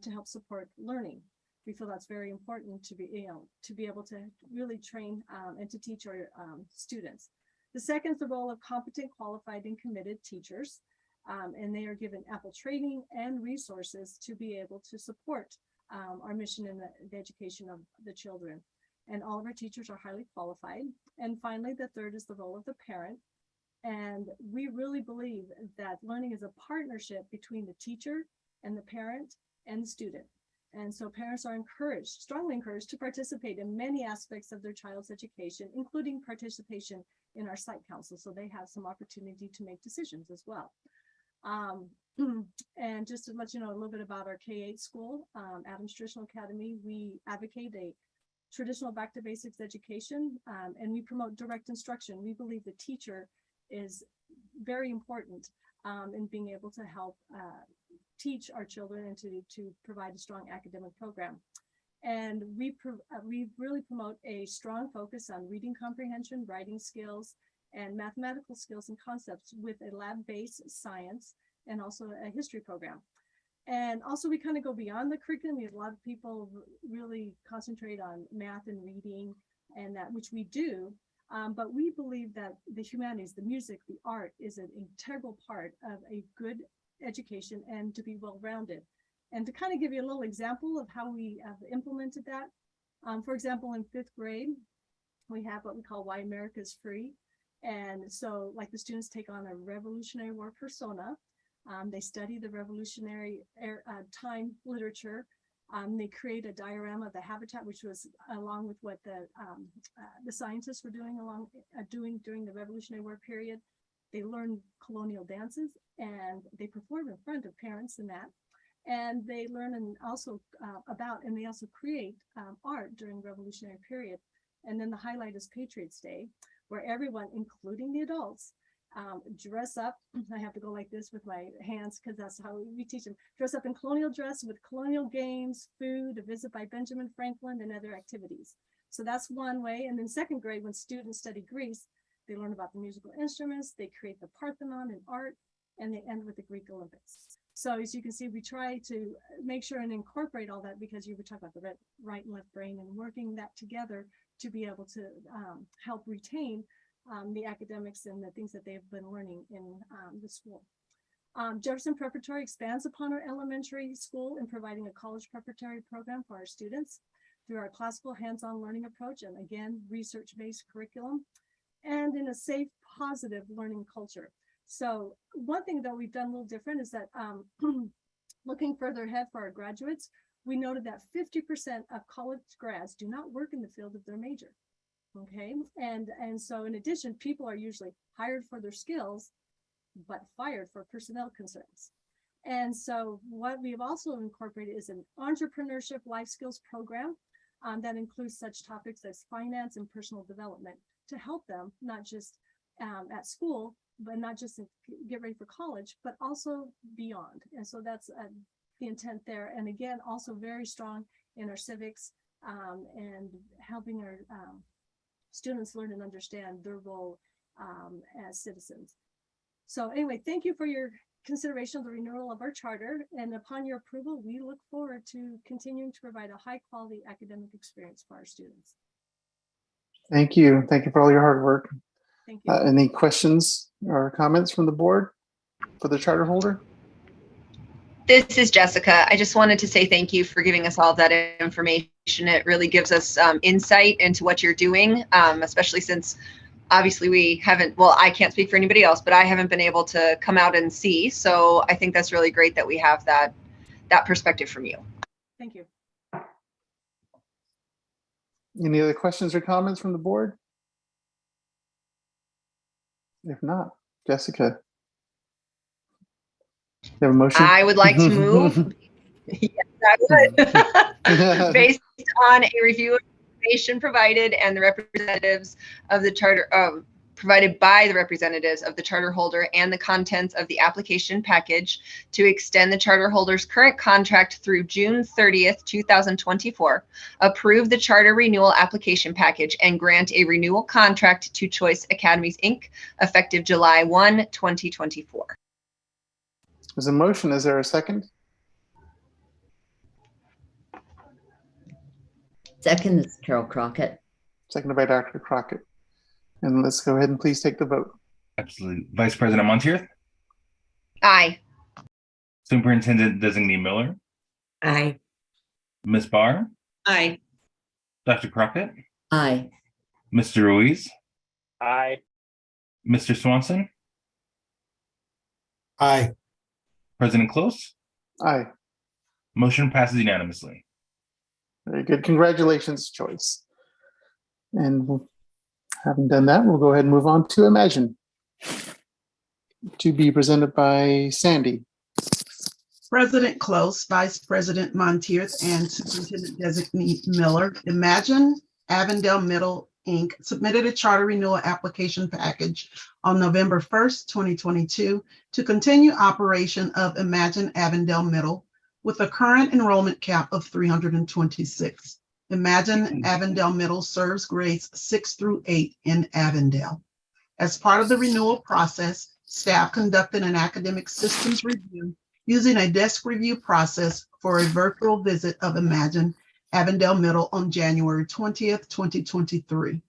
to help support learning. We feel that's very important to be able to really train and to teach our students. The second is the role of competent, qualified, and committed teachers, and they are given ample training and resources to be able to support our mission in the education of the children. And all of our teachers are highly qualified. And finally, the third is the role of the parent. And we really believe that learning is a partnership between the teacher and the parent and the student. And so parents are encouraged, strongly encouraged to participate in many aspects of their child's education, including participation in our site council. So they have some opportunity to make decisions as well. And just to let you know a little bit about our K-8 school, Adams Traditional Academy, we advocate a traditional back to basics education and we promote direct instruction. We believe the teacher is very important in being able to help teach our children and to provide a strong academic program. And we really promote a strong focus on reading comprehension, writing skills, and mathematical skills and concepts with a lab-based science and also a history program. And also we kind of go beyond the curriculum. We have a lot of people really concentrate on math and reading and that, which we do. But we believe that the humanities, the music, the art is an integral part of a good education and to be well-rounded. And to kind of give you a little example of how we have implemented that, for example, in 5th grade, we have what we call Why America is Free. And so like the students take on a Revolutionary War persona. They study the Revolutionary time literature. They create a diorama of the habitat, which was along with what the scientists were doing during the Revolutionary War period. They learn colonial dances and they perform in front of parents and that. And they learn and also and they also create art during the Revolutionary period. And then the highlight is Patriots Day, where everyone, including the adults, dress up. I have to go like this with my hands because that's how we teach them. Dress up in colonial dress with colonial games, food, a visit by Benjamin Franklin, and other activities. So that's one way. And then 2nd grade, when students study Greece, they learn about the musical instruments, they create the Parthenon and art, and they end with the Greek Olympics. So as you can see, we try to make sure and incorporate all that because you were talking about the right and left brain and working that together to be able to help retain the academics and the things that they've been learning in the school. Jefferson Preparatory expands upon our elementary school in providing a college preparatory program for our students through our classical hands-on learning approach and again, research-based curriculum and in a safe, positive learning culture. So one thing that we've done a little different is that looking further ahead for our graduates, we noted that 50% of college grads do not work in the field of their major. Okay, and so in addition, people are usually hired for their skills, but fired for personnel concerns. And so what we've also incorporated is an entrepreneurship life skills program that includes such topics as finance and personal development to help them not just at school, but not just get ready for college, but also beyond. And so that's the intent there. And again, also very strong in our civics and helping our students learn and understand their role as citizens. So anyway, thank you for your consideration of the renewal of our charter. And upon your approval, we look forward to continuing to provide a high quality academic experience for our students. Thank you. Thank you for all your hard work. Thank you. Any questions or comments from the board for the charter holder? This is Jessica. I just wanted to say thank you for giving us all that information. It really gives us insight into what you're doing, especially since obviously we haven't, well, I can't speak for anybody else, but I haven't been able to come out and see. So I think that's really great that we have that perspective from you. Thank you. Any other questions or comments from the board? If not, Jessica. You have a motion? I would like to move. Yes, I would. Based on a review of information provided and the representatives of the charter, provided by the representatives of the charter holder and the contents of the application package to extend the charter holder's current contract through June 30th, 2024, approve the charter renewal application package and grant a renewal contract to Choice Academies, Inc., effective July 1, 2024. There's a motion. Is there a second? Second is Carol Crockett. Seconded by Dr. Crockett. And let's go ahead and please take the vote. Absolutely. Vice President Montier? Aye. Superintendent Designee Miller? Aye. Ms. Barr? Aye. Dr. Crockett? Aye. Mr. Ruiz? Aye. Mr. Swanson? Aye. President Close? Aye. Motion passes unanimously. Very good. Congratulations, Choice. And having done that, we'll go ahead and move on to Imagine, to be presented by Sandy. President Close, Vice President Montier, and Superintendent Designee Miller. Imagine Avondale Middle, Inc. submitted a charter renewal application package on November 1st, 2022 to continue operation of Imagine Avondale Middle with a current enrollment cap of 326. Imagine Avondale Middle serves grades 6 through 8 in Avondale. As part of the renewal process, staff conducted an academic systems review using a desk review process for a virtual visit of Imagine Avondale Middle on January 20th, 2023.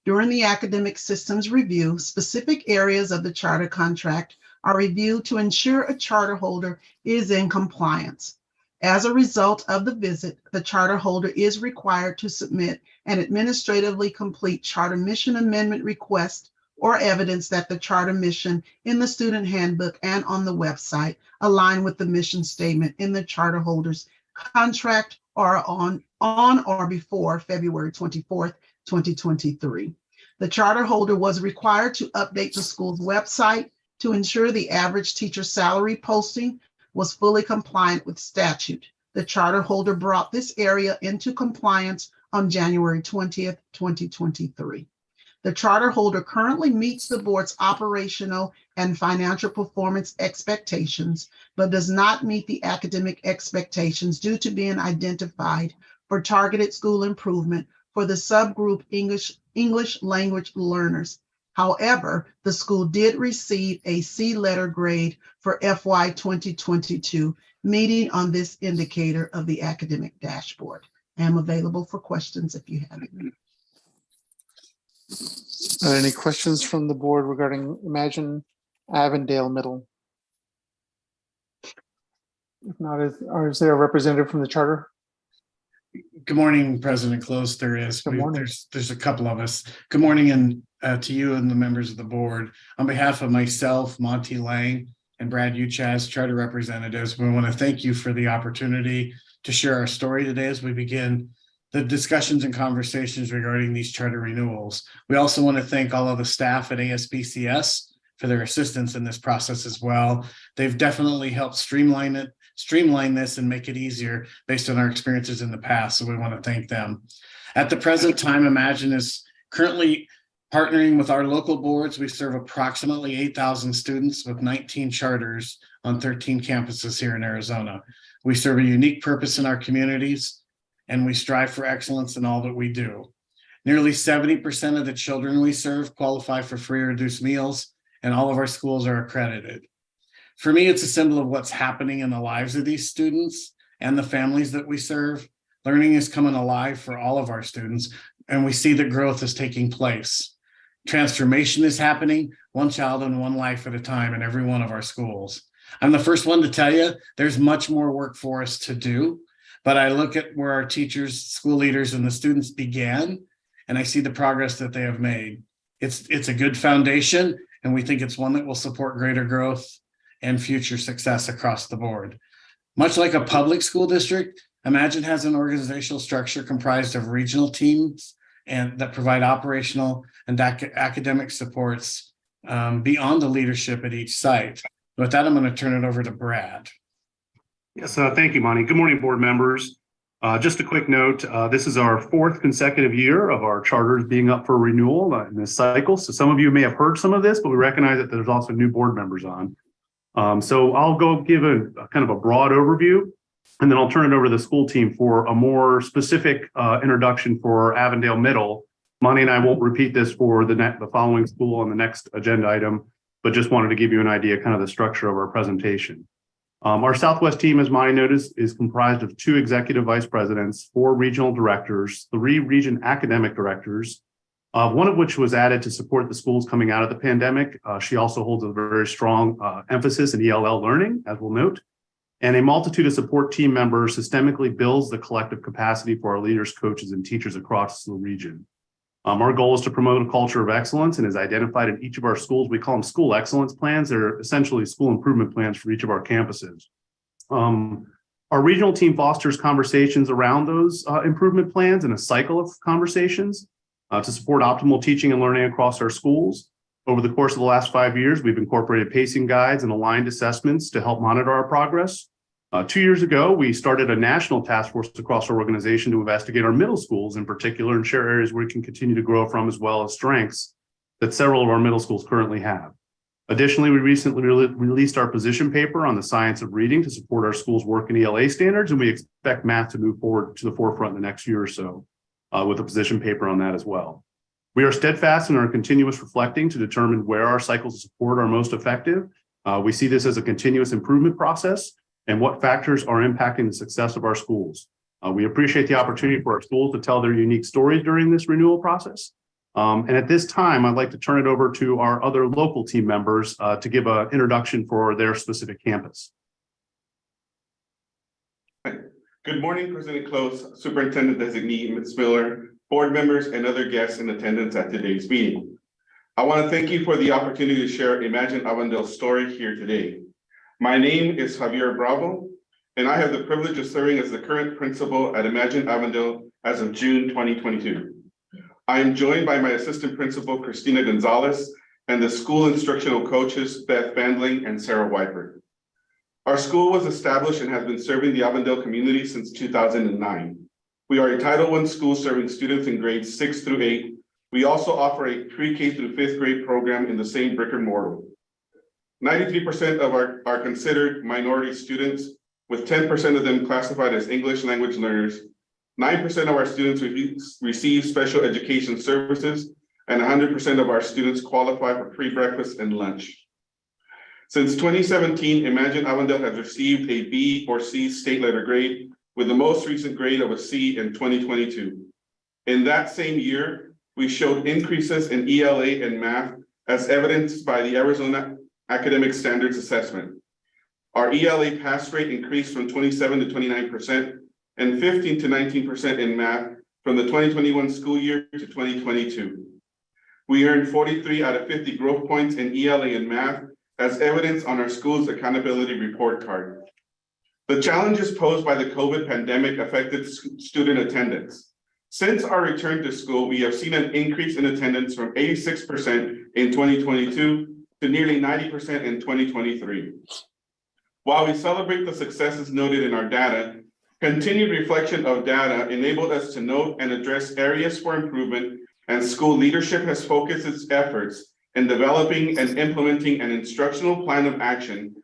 During the academic systems review, specific areas of the charter contract are reviewed to ensure a charter holder is in compliance. As a result of the visit, the charter holder is required to submit an administratively complete charter mission amendment request or evidence that the charter mission in the student handbook and on the website align with the mission statement in the charter holder's contract or on or before February 24th, 2023. The charter holder was required to update the school's website to ensure the average teacher salary posting was fully compliant with statute. The charter holder brought this area into compliance on January 20th, 2023. The charter holder currently meets the board's operational and financial performance expectations, but does not meet the academic expectations due to being identified for targeted school improvement for the subgroup English language learners. However, the school did receive a C letter grade for FY 2022, meeting on this indicator of the academic dashboard. I am available for questions if you have any. Any questions from the board regarding Imagine Avondale Middle? If not, is there a representative from the charter? Good morning, President Close. There is. Good morning. There's a couple of us. Good morning, and to you and the members of the board. On behalf of myself, Monty Lang, and Brad Uchas, charter representatives, we want to thank you for the opportunity to share our story today as we begin the discussions and conversations regarding these charter renewals. We also want to thank all of the staff at ASBCS for their assistance in this process as well. They've definitely helped streamline this and make it easier based on our experiences in the past. So we want to thank them. At the present time, Imagine is currently partnering with our local boards. We serve approximately 8,000 students with 19 charters on 13 campuses here in Arizona. We serve a unique purpose in our communities, and we strive for excellence in all that we do. Nearly 70% of the children we serve qualify for free or reduced meals, and all of our schools are accredited. For me, it's a symbol of what's happening in the lives of these students and the families that we serve. Learning is coming alive for all of our students, and we see that growth is taking place. Transformation is happening, one child and one life at a time in every one of our schools. I'm the first one to tell you there's much more work for us to do, but I look at where our teachers, school leaders, and the students began, and I see the progress that they have made. It's a good foundation, and we think it's one that will support greater growth and future success across the board. Much like a public school district, Imagine has an organizational structure comprised of regional teams and that provide operational and academic supports beyond the leadership at each site. With that, I'm going to turn it over to Brad. Yes, thank you, Monty. Good morning, board members. Just a quick note, this is our fourth consecutive year of our charters being up for renewal in this cycle. So some of you may have heard some of this, but we recognize that there's also new board members on. So I'll go give a kind of a broad overview, and then I'll turn it over to the school team for a more specific introduction for Avondale Middle. Monty and I won't repeat this for the following school on the next agenda item, but just wanted to give you an idea kind of the structure of our presentation. Our Southwest team, as Monty noticed, is comprised of 2 executive vice presidents, 4 regional directors, 3 region academic directors, one of which was added to support the schools coming out of the pandemic. She also holds a very strong emphasis in ELL learning, as we'll note, and a multitude of support team members systemically builds the collective capacity for our leaders, coaches, and teachers across the region. Our goal is to promote a culture of excellence and is identified in each of our schools. We call them school excellence plans. They're essentially school improvement plans for each of our campuses. Our regional team fosters conversations around those improvement plans and a cycle of conversations to support optimal teaching and learning across our schools. Over the course of the last 5 years, we've incorporated pacing guides and aligned assessments to help monitor our progress. 2 years ago, we started a national task force across our organization to investigate our middle schools in particular and share areas where we can continue to grow from, as well as strengths that several of our middle schools currently have. Additionally, we recently released our position paper on the science of reading to support our schools' work in ELA standards, and we expect math to move forward to the forefront in the next year or so with a position paper on that as well. We are steadfast in our continuous reflecting to determine where our cycles of support are most effective. We see this as a continuous improvement process and what factors are impacting the success of our schools. We appreciate the opportunity for our schools to tell their unique stories during this renewal process. And at this time, I'd like to turn it over to our other local team members to give an introduction for their specific campus. Good morning, President Close, Superintendent Designee Ms. Miller, board members, and other guests in attendance at today's meeting. I want to thank you for the opportunity to share Imagine Avondale's story here today. My name is Javier Bravo, and I have the privilege of serving as the current principal at Imagine Avondale as of June 2022. I am joined by my assistant principal, Christina Gonzalez, and the school instructional coaches, Beth Bandling and Sarah Weipert. Our school was established and has been serving the Avondale community since 2009. We are a Title I school serving students in grades 6 through 8. We also offer a pre-K through 5th grade program in the same brick and mortar. 93% of are considered minority students, with 10% of them classified as English language learners. 9% of our students receive special education services, and 100% of our students qualify for free breakfast and lunch. Since 2017, Imagine Avondale has received a B or C state letter grade, with the most recent grade of a C in 2022. In that same year, we showed increases in ELA and math as evidenced by the Arizona Academic Standards Assessment. Our ELA pass rate increased from 27 to 29% and 15 to 19% in math from the 2021 school year to 2022. We earned 43 out of 50 growth points in ELA and math as evidence on our school's accountability report card. The challenges posed by the COVID pandemic affected student attendance. Since our return to school, we have seen an increase in attendance from 86% in 2022 to nearly 90% in 2023. While we celebrate the successes noted in our data, continued reflection of data enabled us to note and address areas for improvement, and school leadership has focused its efforts in developing and implementing an instructional plan of action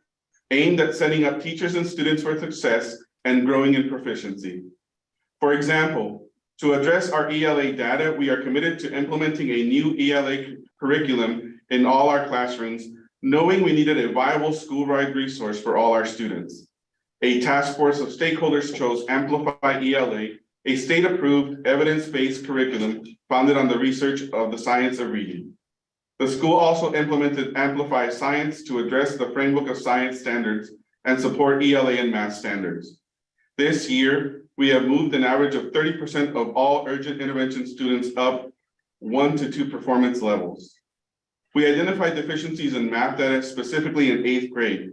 aimed at setting up teachers and students for success and growing in proficiency. For example, to address our ELA data, we are committed to implementing a new ELA curriculum in all our classrooms, knowing we needed a viable school-wide resource for all our students. A task force of stakeholders chose Amplify ELA, a state-approved, evidence-based curriculum founded on the research of the science of reading. The school also implemented Amplify Science to address the framework of science standards and support ELA and math standards. This year, we have moved an average of 30% of all urgent intervention students up 1 to 2 performance levels. We identified deficiencies in math data, specifically in 8th grade.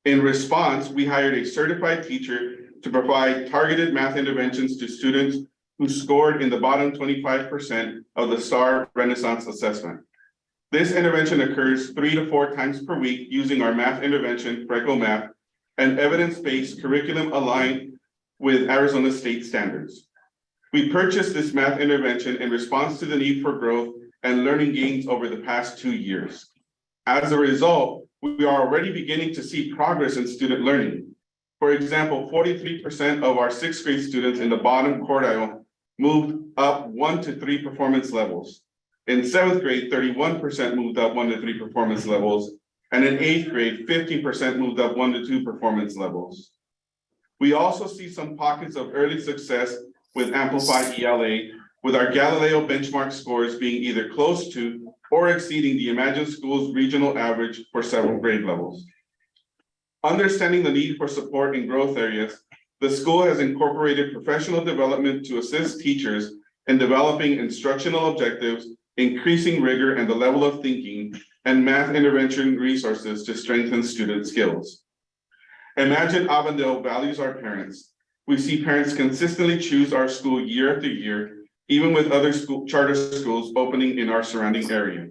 In response, we hired a certified teacher to provide targeted math interventions to students who scored in the bottom 25% of the STAR Renaissance assessment. This intervention occurs 3 to 4 times per week using our math intervention, Freckle Math, and evidence-based curriculum aligned with Arizona state standards. We purchased this math intervention in response to the need for growth and learning gains over the past 2 years. As a result, we are already beginning to see progress in student learning. For example, 43% of our 6th grade students in the bottom quartile moved up 1 to 3 performance levels. In 7th grade, 31% moved up 1 to 3 performance levels. And in 8th grade, 15% moved up 1 to 2 performance levels. We also see some pockets of early success with Amplify ELA, with our Galileo benchmark scores being either close to or exceeding the Imagine Schools regional average for several grade levels. Understanding the need for support in growth areas, the school has incorporated professional development to assist teachers in developing instructional objectives, increasing rigor and the level of thinking, and math intervention resources to strengthen student skills. Imagine Avondale values our parents. We see parents consistently choose our school year after year, even with other charter schools opening in our surrounding area.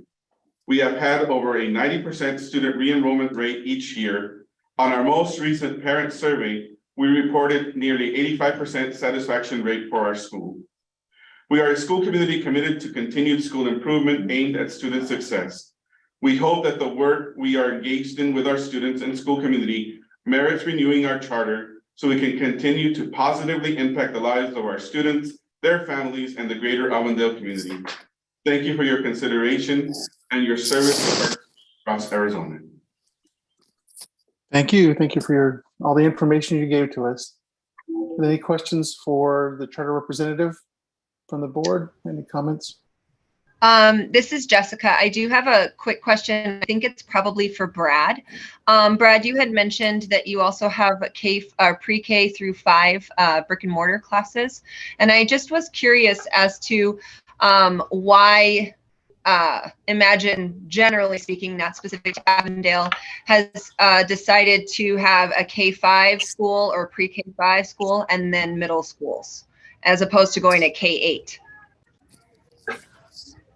We have had over a 90% student re-enrollment rate each year. On our most recent parent survey, we reported nearly 85% satisfaction rate for our school. We are a school community committed to continued school improvement aimed at student success. We hope that the work we are engaged in with our students and school community merits renewing our charter so we can continue to positively impact the lives of our students, their families, and the greater Avondale community. Thank you for your consideration and your service across Arizona. Thank you. Thank you for all the information you gave to us. Any questions for the charter representative from the board? Any comments? This is Jessica. I do have a quick question. I think it's probably for Brad. Brad, you had mentioned that you also have pre-K through 5 brick and mortar classes. And I just was curious as to why Imagine, generally speaking, not specific to Avondale, has decided to have a K-5 school or pre-K-5 school and then middle schools, as opposed to going to K-8.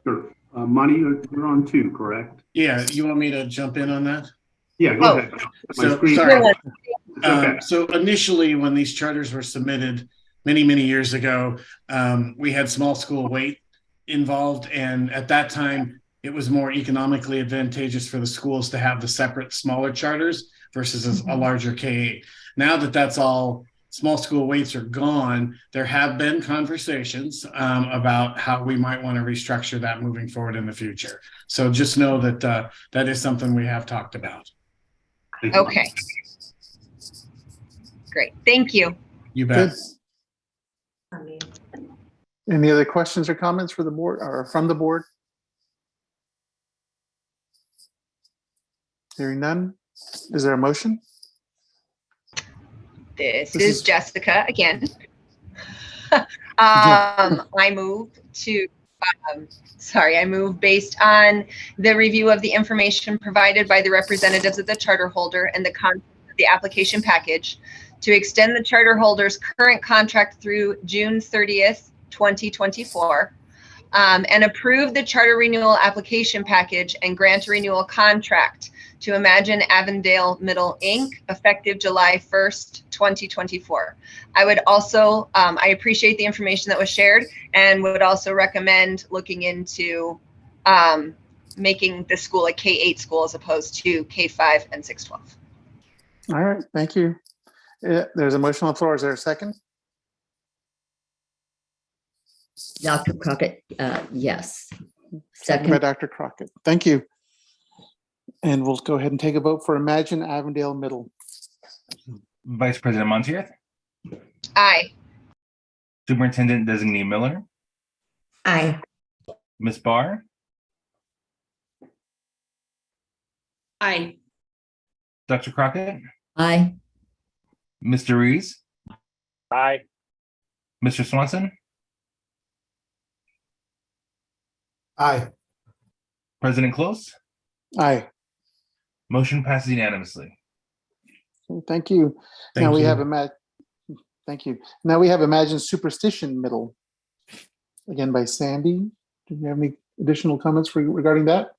Sure. Monty, you're on 2, correct? Yeah, you want me to jump in on that? Yeah, go ahead. My screen- Sorry. Okay. So initially, when these charters were submitted many, many years ago, we had small school weight involved. And at that time, it was more economically advantageous for the schools to have the separate smaller charters versus a larger K-8. Now that that's all, small school weights are gone, there have been conversations about how we might want to restructure that moving forward in the future. So just know that that is something we have talked about. Okay. Great. Thank you. You bet. Good. Any other questions or comments for the board or from the board? Hearing none. Is there a motion? This is Jessica again. I move to, I move based on the review of the information provided by the representatives of the charter holder and the content of the application package to extend the charter holder's current contract through June 30th, 2024, and approve the charter renewal application package and grant a renewal contract to Imagine Avondale Middle Inc. effective July 1st, 2024. I would also, I appreciate the information that was shared and would also recommend looking into making the school a K-8 school as opposed to K-5 and 6-12. All right, thank you. There's a motion on the floor. Is there a second? Dr. Crockett, yes. Second by Dr. Crockett. Thank you. And we'll go ahead and take a vote for Imagine Avondale Middle. Vice President Montier, Aye. Superintendent Designee Miller, Aye. Ms. Barr, Aye. Dr. Crockett, Aye. Mr. Ruiz, Aye. Mr. Swanson, Aye. President Close. Aye. Motion passes unanimously. Thank you. Now we have thank you. Now we have Imagine Superstition Middle. Again by Sandy. Do you have any additional comments regarding that?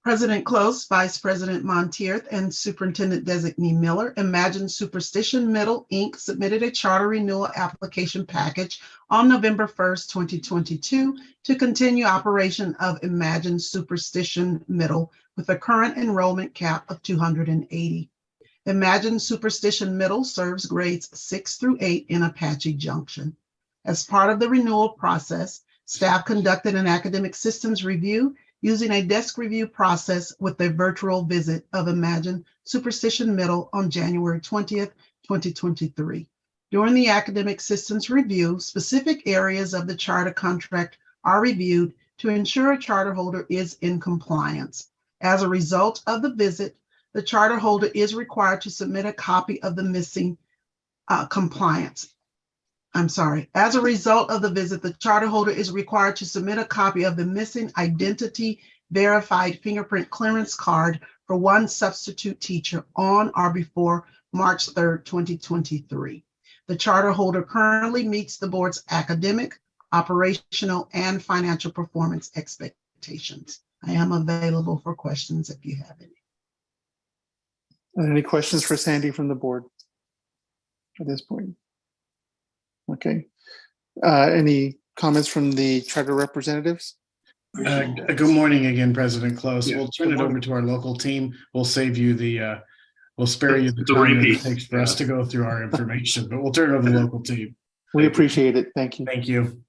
President Close, Vice President Montier, and Superintendent Designee Miller, Imagine Superstition Middle, Inc. submitted a charter renewal application package on November 1st, 2022 to continue operation of Imagine Superstition Middle with a current enrollment cap of 280. Imagine Superstition Middle serves grades 6 through 8 in Apache Junction. As part of the renewal process, staff conducted an academic systems review using a desk review process with a virtual visit of Imagine Superstition Middle on January 20th, 2023. During the academic systems review, specific areas of the charter contract are reviewed to ensure a charter holder is in compliance. As a result of the visit, the charter holder is required to submit a copy of the missing compliance. As a result of the visit, the charter holder is required to submit a copy of the missing identity verified fingerprint clearance card for one substitute teacher on or before March 3rd, 2023. The charter holder currently meets the board's academic, operational, and financial performance expectations. I am available for questions if you have any. Any questions for Sandy from the board at this point? Okay. Any comments from the charter representatives? Good morning again, President Close. Yeah, we'll turn it over to our local team. We'll save you we'll spare you the time it takes for us to go through our information, but we'll turn it over to the local team. We appreciate it. Thank you. Thank you.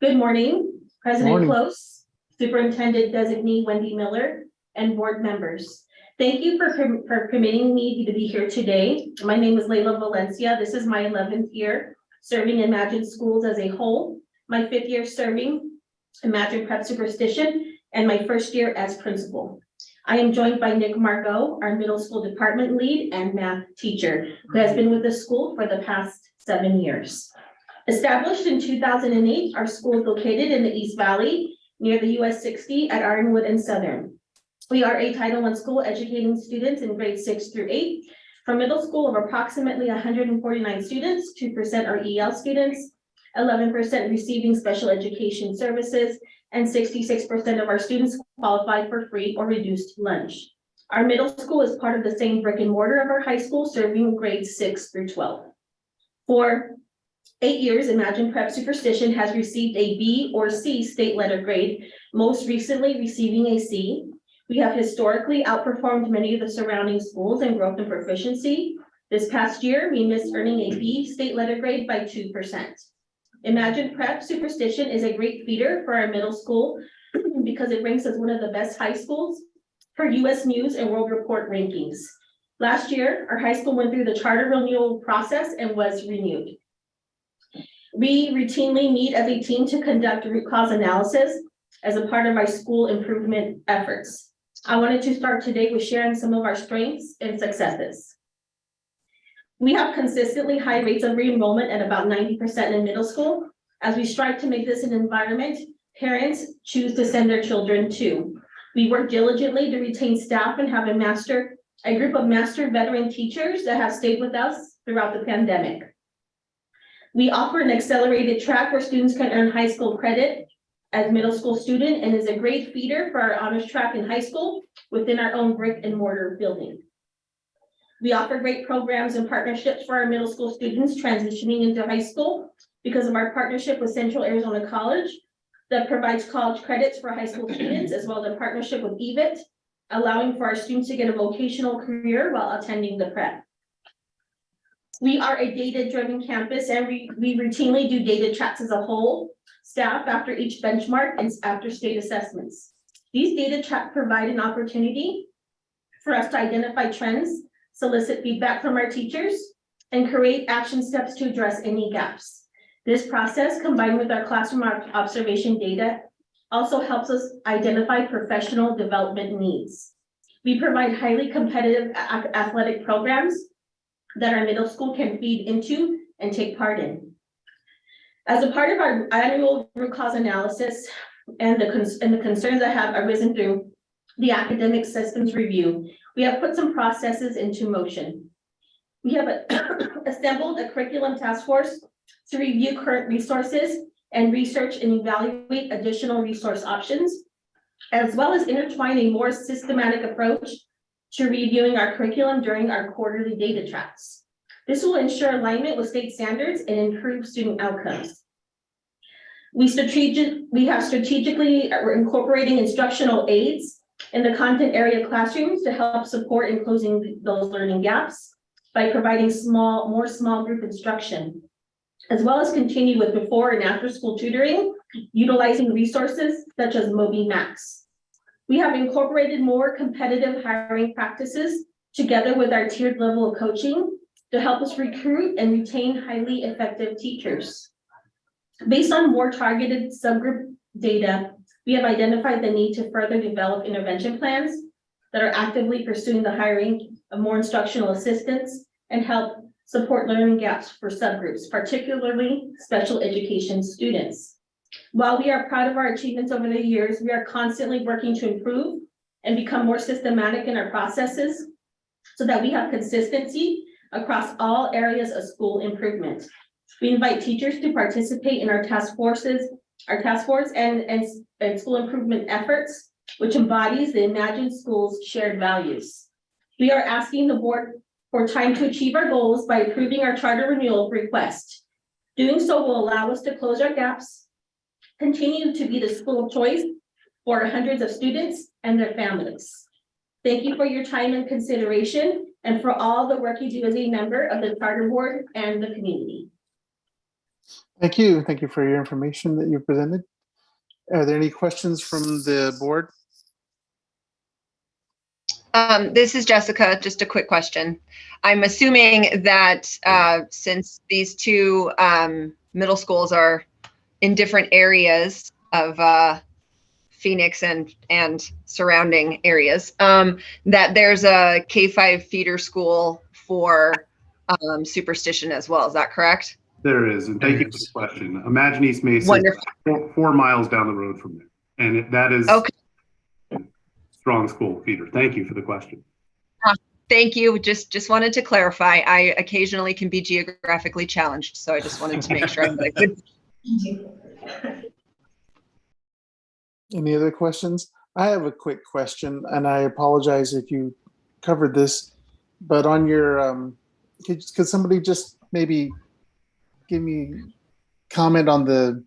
Good morning, President Morning. Close, Superintendent Designee Wendy Miller, and board members. Thank you for permitting me to be here today. My name is Layla Valencia. This is my 11th year serving Imagine Schools as a whole, my 5th year serving Imagine Prep Superstition, and my first year as principal. I am joined by Nick Margot, our middle school department lead and math teacher, who has been with the school for the past 7 years. Established in 2008, our school is located in the East Valley near the US 60 at Ironwood and Southern. We are a Title I school educating students in grades 6 through 8. For middle school of approximately 149 students, 2% are EL students, 11% receiving special education services, and 66% of our students qualify for free or reduced lunch. Our middle school is part of the same brick and mortar of our high school, serving grades 6 through 12. For 8 years, Imagine Prep Superstition has received a B or C state letter grade, most recently receiving a C. We have historically outperformed many of the surrounding schools in growth and proficiency. This past year, we missed earning a B state letter grade by 2%. Imagine Prep Superstition is a great feeder for our middle school because it ranks as one of the best high schools for US News and World Report rankings. Last year, our high school went through the charter renewal process and was renewed. We routinely meet as a team to conduct root cause analysis as a part of our school improvement efforts. I wanted to start today with sharing some of our strengths and successes. We have consistently high rates of re-enrollment at about 90% in middle school. As we strive to make this an environment parents choose to send their children to. We work diligently to retain staff and have a group of master veteran teachers that have stayed with us throughout the pandemic. We offer an accelerated track where students can earn high school credit as middle school student and is a great feeder for our honors track in high school within our own brick and mortar building. We offer great programs and partnerships for our middle school students transitioning into high school because of our partnership with Central Arizona College that provides college credits for high school students, as well as a partnership with EVIT, allowing for our students to get a vocational career while attending the prep. We are a data-driven campus and we routinely do data tracks as a whole staff after each benchmark and after state assessments. These data tracks provide an opportunity for us to identify trends, solicit feedback from our teachers, and create action steps to address any gaps. This process, combined with our classroom observation data, also helps us identify professional development needs. We provide highly competitive athletic programs that our middle school can feed into and take part in. As a part of our annual root cause analysis and the concerns that have arisen through the academic systems review, we have put some processes into motion. We have assembled a curriculum task force to review current resources and research and evaluate additional resource options, as well as intertwine a more systematic approach to reviewing our curriculum during our quarterly data tracks. This will ensure alignment with state standards and improve student outcomes. We have strategically incorporating instructional aids in the content area classrooms to help support in closing those learning gaps by providing more small group instruction, as well as continue with before and after school tutoring, utilizing resources such as Moby Max. We have incorporated more competitive hiring practices together with our tiered level of coaching to help us recruit and retain highly effective teachers. Based on more targeted subgroup data, we have identified the need to further develop intervention plans that are actively pursuing the hiring of more instructional assistants and help support learning gaps for subgroups, particularly special education students. While we are proud of our achievements over the years, we are constantly working to improve and become more systematic in our processes so that we have consistency across all areas of school improvement. We invite teachers to participate in our task force and school improvement efforts, which embodies the Imagine Schools shared values. We are asking the board for time to achieve our goals by approving our charter renewal request. Doing so will allow us to close our gaps, continue to be the school of choice for hundreds of students and their families. Thank you for your time and consideration and for all the work you do as a member of the charter board and the community. Thank you. Thank you for your information that you presented. Are there any questions from the board? This is Jessica. Just a quick question. I'm assuming that since these two middle schools are in different areas, of Phoenix and surrounding areas, that there's a K-5 feeder school for Superstition as well. Is that correct? There is, and thank you for the question. Imagine East Mesa, Wonderful. 4 miles down the road from there, and that is Okay. strong school feeder. Thank you for the question. Thank you. Just wanted to clarify. I occasionally can be geographically challenged, so I just wanted to make sure I had a good. Any other questions? I have a quick question, and I apologize if you covered this, but on your, could somebody just maybe give me comment on the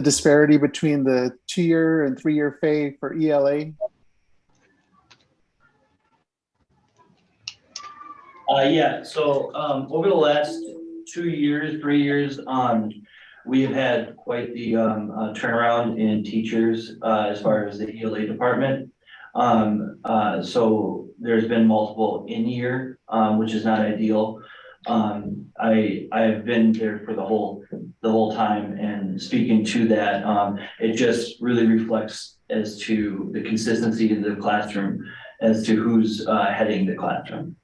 disparity between the 2-year and 3-year FAE for ELA? Yeah, so over the last 2 years, 3 years, we have had quite the turnaround in teachers as far as the ELA department. So there's been multiple in-year, which is not ideal. I have been there for the whole time, and speaking to that, it just really reflects as to the consistency in the classroom as to who's heading the classroom.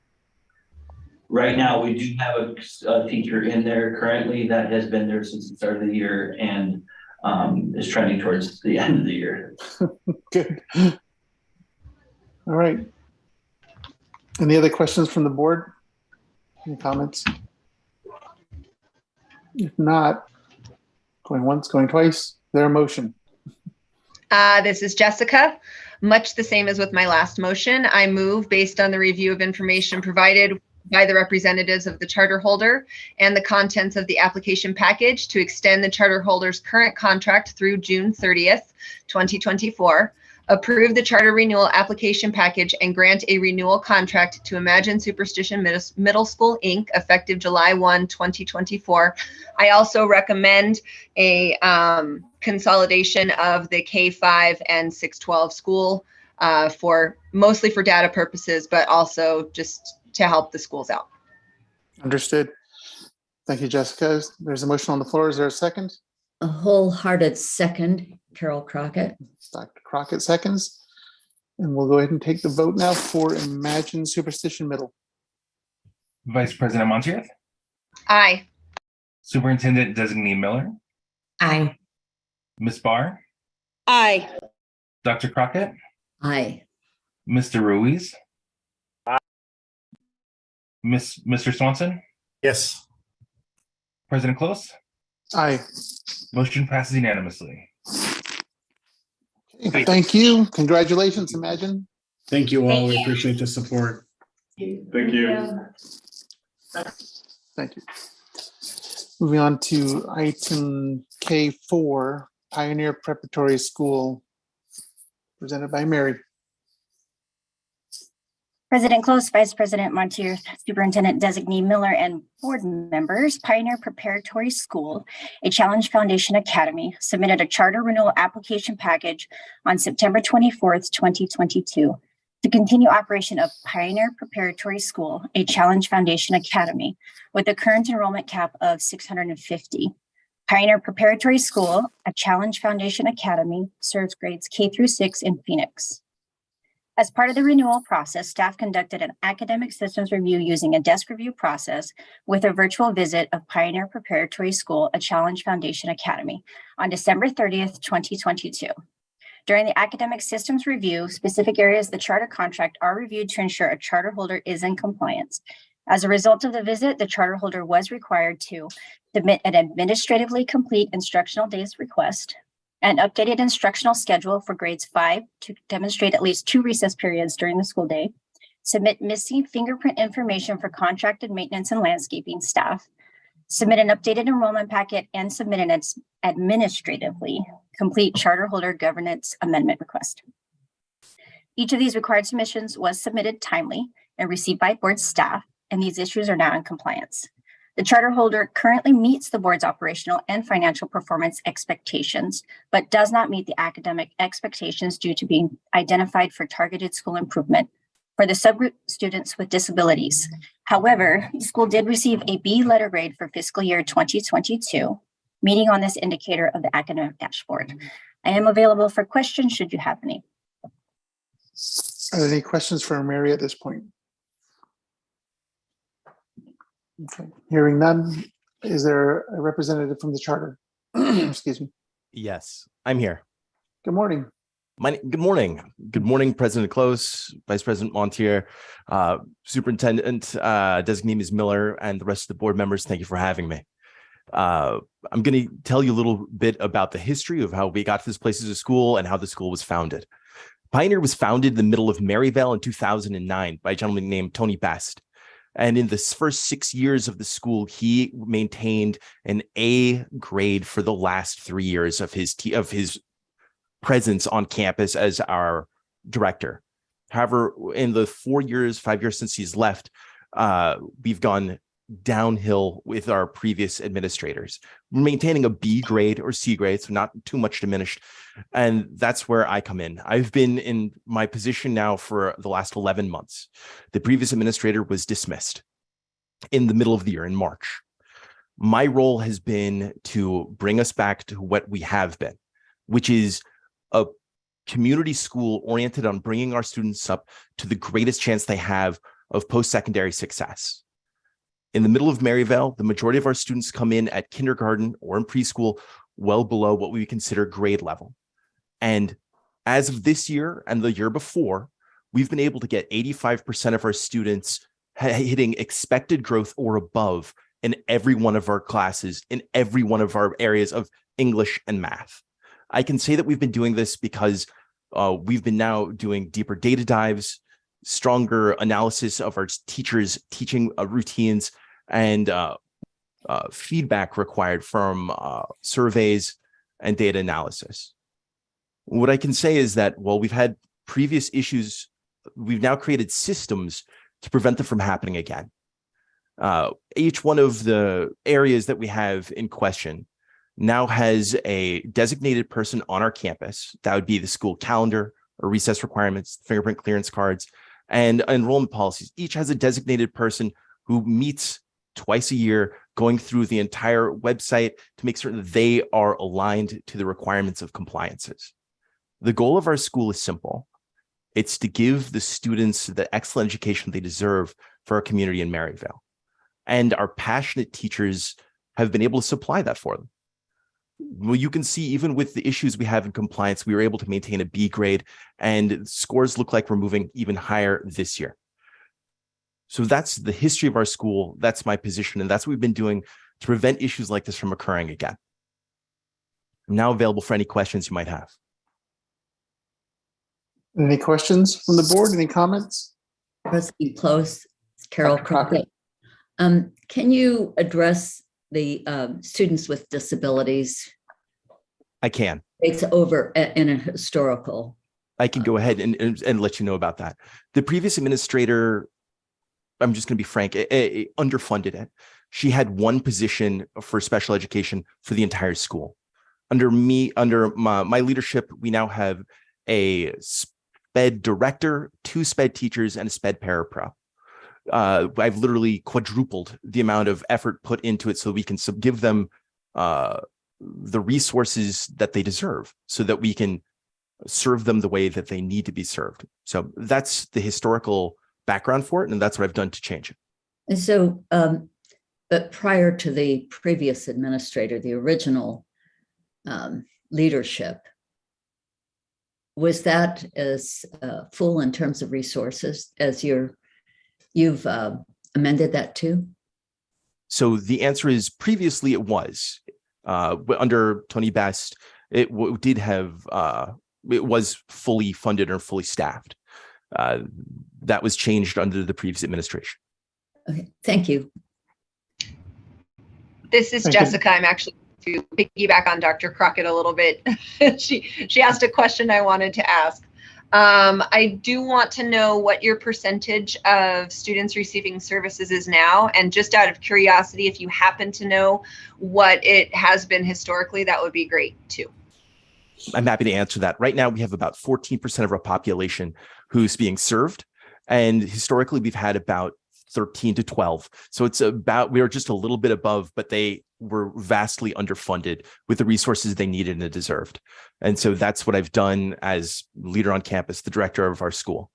Right now, we do have a teacher in there currently that has been there since the start of the year and is trending towards the end of the year. Good. All right. Any other questions from the board? Any comments? If not, going once, going twice, is there a motion? This is Jessica. Much the same as with my last motion, I move based on the review of information provided by the representatives of the charter holder and the contents of the application package to extend the charter holder's current contract through June 30th, 2024, approve the charter renewal application package and grant a renewal contract to Imagine Superstition Middle School, Inc., effective July 1, 2024. I also recommend a consolidation of the K-5 and 612 school mostly for data purposes, but also just to help the schools out. Understood. Thank you, Jessica. There's a motion on the floor. Is there a second? A wholehearted second, Carol Crockett. Dr. Crockett seconds. And we'll go ahead and take the vote now for Imagine Superstition Middle. Vice President Montier? Aye. Superintendent Designee Miller? Aye. Ms. Barr? Aye. Dr. Crockett? Aye. Mr. Ruiz? Mr. Swanson? Yes. President Close? Aye. Motion passes unanimously. Okay, thank you. Congratulations, Imagine. Thank you all. We appreciate the support. Thank you. Thank you. Moving on to item K4, Pioneer Preparatory School, presented by Mary. President Close, Vice President Montier, Superintendent Designee Miller, and board members, Pioneer Preparatory School, a Challenge Foundation Academy, submitted a charter renewal application package on September 24th, 2022 to continue operation of Pioneer Preparatory School, a Challenge Foundation Academy, with a current enrollment cap of 650. Pioneer Preparatory School, a Challenge Foundation Academy, serves grades K through 6 in Phoenix. As part of the renewal process, staff conducted an academic systems review using a desk review process with a virtual visit of Pioneer Preparatory School, a Challenge Foundation Academy, on December 30th, 2022. During the academic systems review, specific areas of the charter contract are reviewed to ensure a charter holder is in compliance. As a result of the visit, the charter holder was required to submit an administratively complete instructional days request, an updated instructional schedule for grades 5 to demonstrate at least 2 recess periods during the school day, submit missing fingerprint information for contracted maintenance and landscaping staff, submit an updated enrollment packet, and submit an administratively complete charter holder governance amendment request. Each of these required submissions was submitted timely and received by board staff, and these issues are now in compliance. The charter holder currently meets the board's operational and financial performance expectations, but does not meet the academic expectations due to being identified for targeted school improvement for the subgroup students with disabilities. However, the school did receive a B letter grade for fiscal year 2022 meeting on this indicator of the academic dashboard. I am available for questions should you have any. Are there any questions for Mary at this point? Okay, hearing none, is there a representative from the charter? Excuse me. Yes, I'm here. Good morning. Good morning. Good morning, President Close, Vice President Montier, Superintendent Designee Ms. Miller, and the rest of the board members. Thank you for having me. I'm going to tell you a little bit about the history of how we got to this place as a school and how the school was founded. Pioneer was founded in the middle of Maryvale in 2009 by a gentleman named Tony Best. And in the first 6 years of the school, he maintained an A grade for the last 3 years of his presence on campus as our director. However, in the 5 years since he's left, we've gone downhill with our previous administrators. We're maintaining a B grade or C grade, so not too much diminished. And that's where I come in. I've been in my position now for the last 11 months. The previous administrator was dismissed in the middle of the year in March. My role has been to bring us back to what we have been, which is a community school oriented on bringing our students up to the greatest chance they have of post-secondary success. In the middle of Maryvale, the majority of our students come in at kindergarten or in preschool well below what we consider grade level. And as of this year and the year before, we've been able to get 85% of our students hitting expected growth or above in every one of our classes, in every one of our areas of English and math. I can say that we've been doing this because we've been now doing deeper data dives, stronger analysis of our teachers' teaching routines, and feedback required from surveys and data analysis. What I can say is that while we've had previous issues, we've now created systems to prevent them from happening again. Each one of the areas that we have in question now has a designated person on our campus. That would be the school calendar or recess requirements, fingerprint clearance cards, and enrollment policies. Each has a designated person who meets twice a year, going through the entire website to make certain that they are aligned to the requirements of compliances. The goal of our school is simple. It's to give the students the excellent education they deserve for our community in Maryvale. And our passionate teachers have been able to supply that for them. Well, you can see even with the issues we have in compliance, we were able to maintain a B grade, and scores look like we're moving even higher this year. So that's the history of our school. That's my position, and that's what we've been doing to prevent issues like this from occurring again. I'm now available for any questions you might have. Any questions from the board? Any comments? President Close, Carol Crockett. Can you address the students with disabilities? I can. It's over in a historical. I can go ahead and let you know about that. The previous administrator, I'm just going to be frank, underfunded it. She had one position for special education for the entire school. Under my leadership, we now have a SPED director, 2 SPED teachers, and a SPED parapro. I've literally quadrupled the amount of effort put into it so we can give them the resources that they deserve so that we can serve them the way that they need to be served. So that's the historical background for it, and that's what I've done to change it. And so, but prior to the previous administrator, the original leadership, was that as full in terms of resources as you've amended that too? So the answer is previously it was. Under Tony Best, it was fully funded or fully staffed. That was changed under the previous administration. Okay, thank you. This is Jessica. I'm actually to piggyback on Dr. Crockett a little bit. She asked a question I wanted to ask. I do want to know what your percentage of students receiving services is now, and just out of curiosity, if you happen to know what it has been historically, that would be great too. I'm happy to answer that. Right now, we have about 14% of our population who's being served, and historically, we've had about 13 to 12. So it's about, we were just a little bit above, but they were vastly underfunded with the resources they needed and deserved. And so that's what I've done as leader on campus, the director of our school.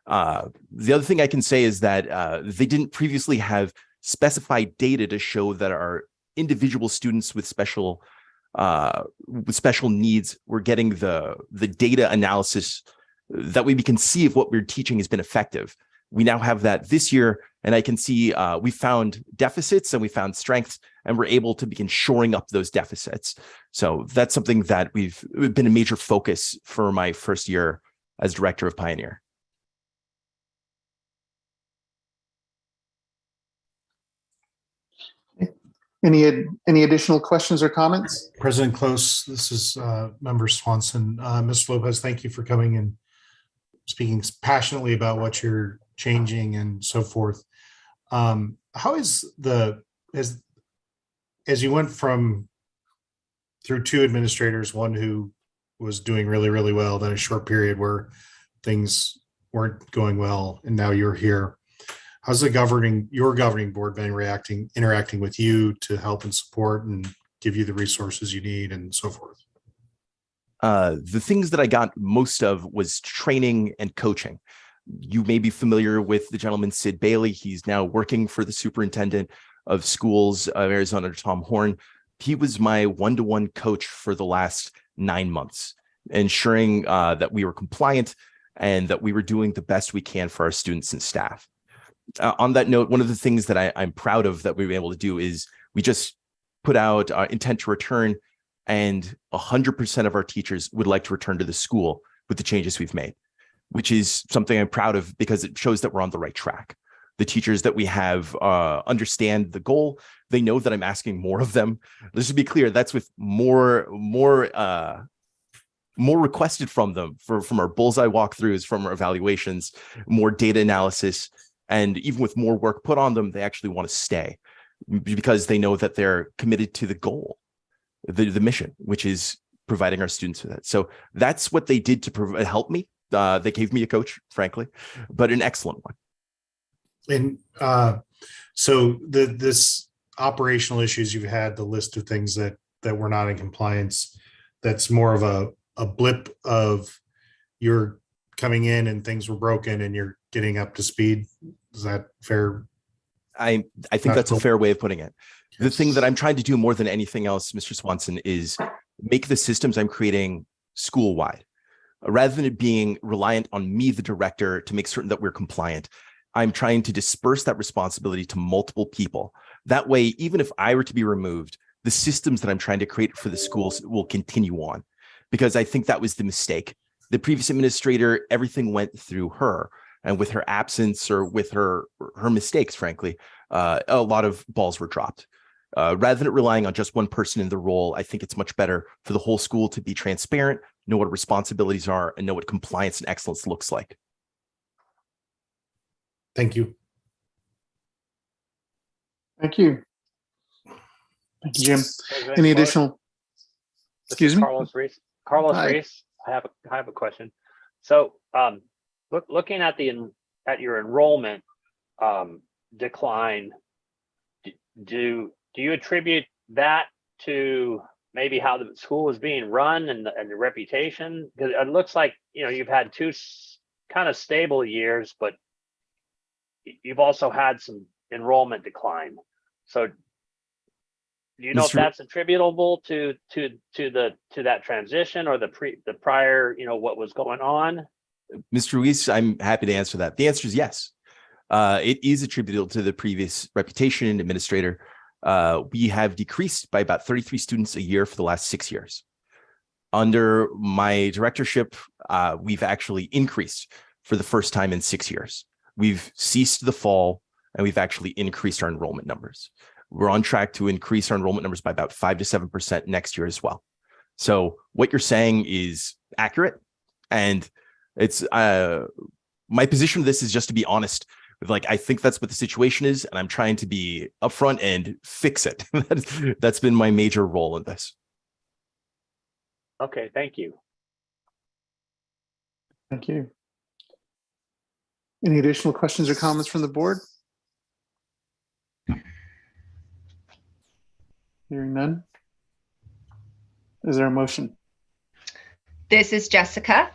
The other thing I can say is that they didn't previously have specified data to show that our individual students with special needs were getting the data analysis that way we can see if what we're teaching has been effective. We now have that this year, and I can see we found deficits and we found strengths, and we're able to begin shoring up those deficits. So that's something that we've been a major focus for my first year as director of Pioneer. Any additional questions or comments? President Close, this is Member Swanson. Ms. Lopez, thank you for coming and speaking passionately about what you're changing and so forth. How is as you went through two administrators, one who was doing really, really well, then a short period where things weren't going well, and now you're here. How's your governing board been interacting with you to help and support and give you the resources you need and so forth? The things that I got most of was training and coaching. You may be familiar with the gentleman, Sid Bailey. He's now working for the superintendent of schools of Arizona, Tom Horn. He was my one-to-one coach for the last 9 months, ensuring that we were compliant and that we were doing the best we can for our students and staff. On that note, one of the things that I'm proud of that we were able to do is we just put out intent to return, and 100% of our teachers would like to return to the school with the changes we've made, which is something I'm proud of because it shows that we're on the right track. The teachers that we have understand the goal. They know that I'm asking more of them. Let's just be clear, that's with more requested from them from our bullseye walkthroughs, from our evaluations, more data analysis. And even with more work put on them, they actually want to stay because they know that they're committed to the goal, the mission, which is providing our students with it. So that's what they did to help me. They gave me a coach, frankly, but an excellent one. And so this operational issues you've had, the list of things that were not in compliance, that's more of a blip of you're coming in and things were broken and you're getting up to speed. Is that fair? I think that's a fair way of putting it. The thing that I'm trying to do more than anything else, Mr. Swanson, is make the systems I'm creating school-wide. Rather than it being reliant on me, the director, to make certain that we're compliant, I'm trying to disperse that responsibility to multiple people. That way, even if I were to be removed, the systems that I'm trying to create for the schools will continue on, because I think that was the mistake. The previous administrator, everything went through her, and with her absence or with her mistakes, frankly, a lot of balls were dropped. Rather than relying on just one person in the role, I think it's much better for the whole school to be transparent, know what responsibilities are, and know what compliance and excellence looks like. Thank you. Thank you. Thank you, Jim. Any additional? Excuse me? Carlos Reese. I have a question. So looking at your enrollment decline, do you attribute that to maybe how the school is being run and the reputation? Because it looks like you've had two kind of stable years, but you've also had some enrollment decline. So do you know if that's attributable to that transition or the prior, what was going on? Mr. Ruiz, I'm happy to answer that. The answer is yes. It is attributable to the previous reputation and administrator. We have decreased by about 33 students a year for the last 6 years. Under my directorship, we've actually increased for the first time in 6 years. We've ceased the fall, and we've actually increased our enrollment numbers. We're on track to increase our enrollment numbers by about 5 to 7% next year as well. So what you're saying is accurate, and it's my position of this is just to be honest. I think that's what the situation is, and I'm trying to be upfront and fix it. That's been my major role in this. Okay, thank you. Thank you. Any additional questions or comments from the board? Hearing none. Is there a motion? This is Jessica.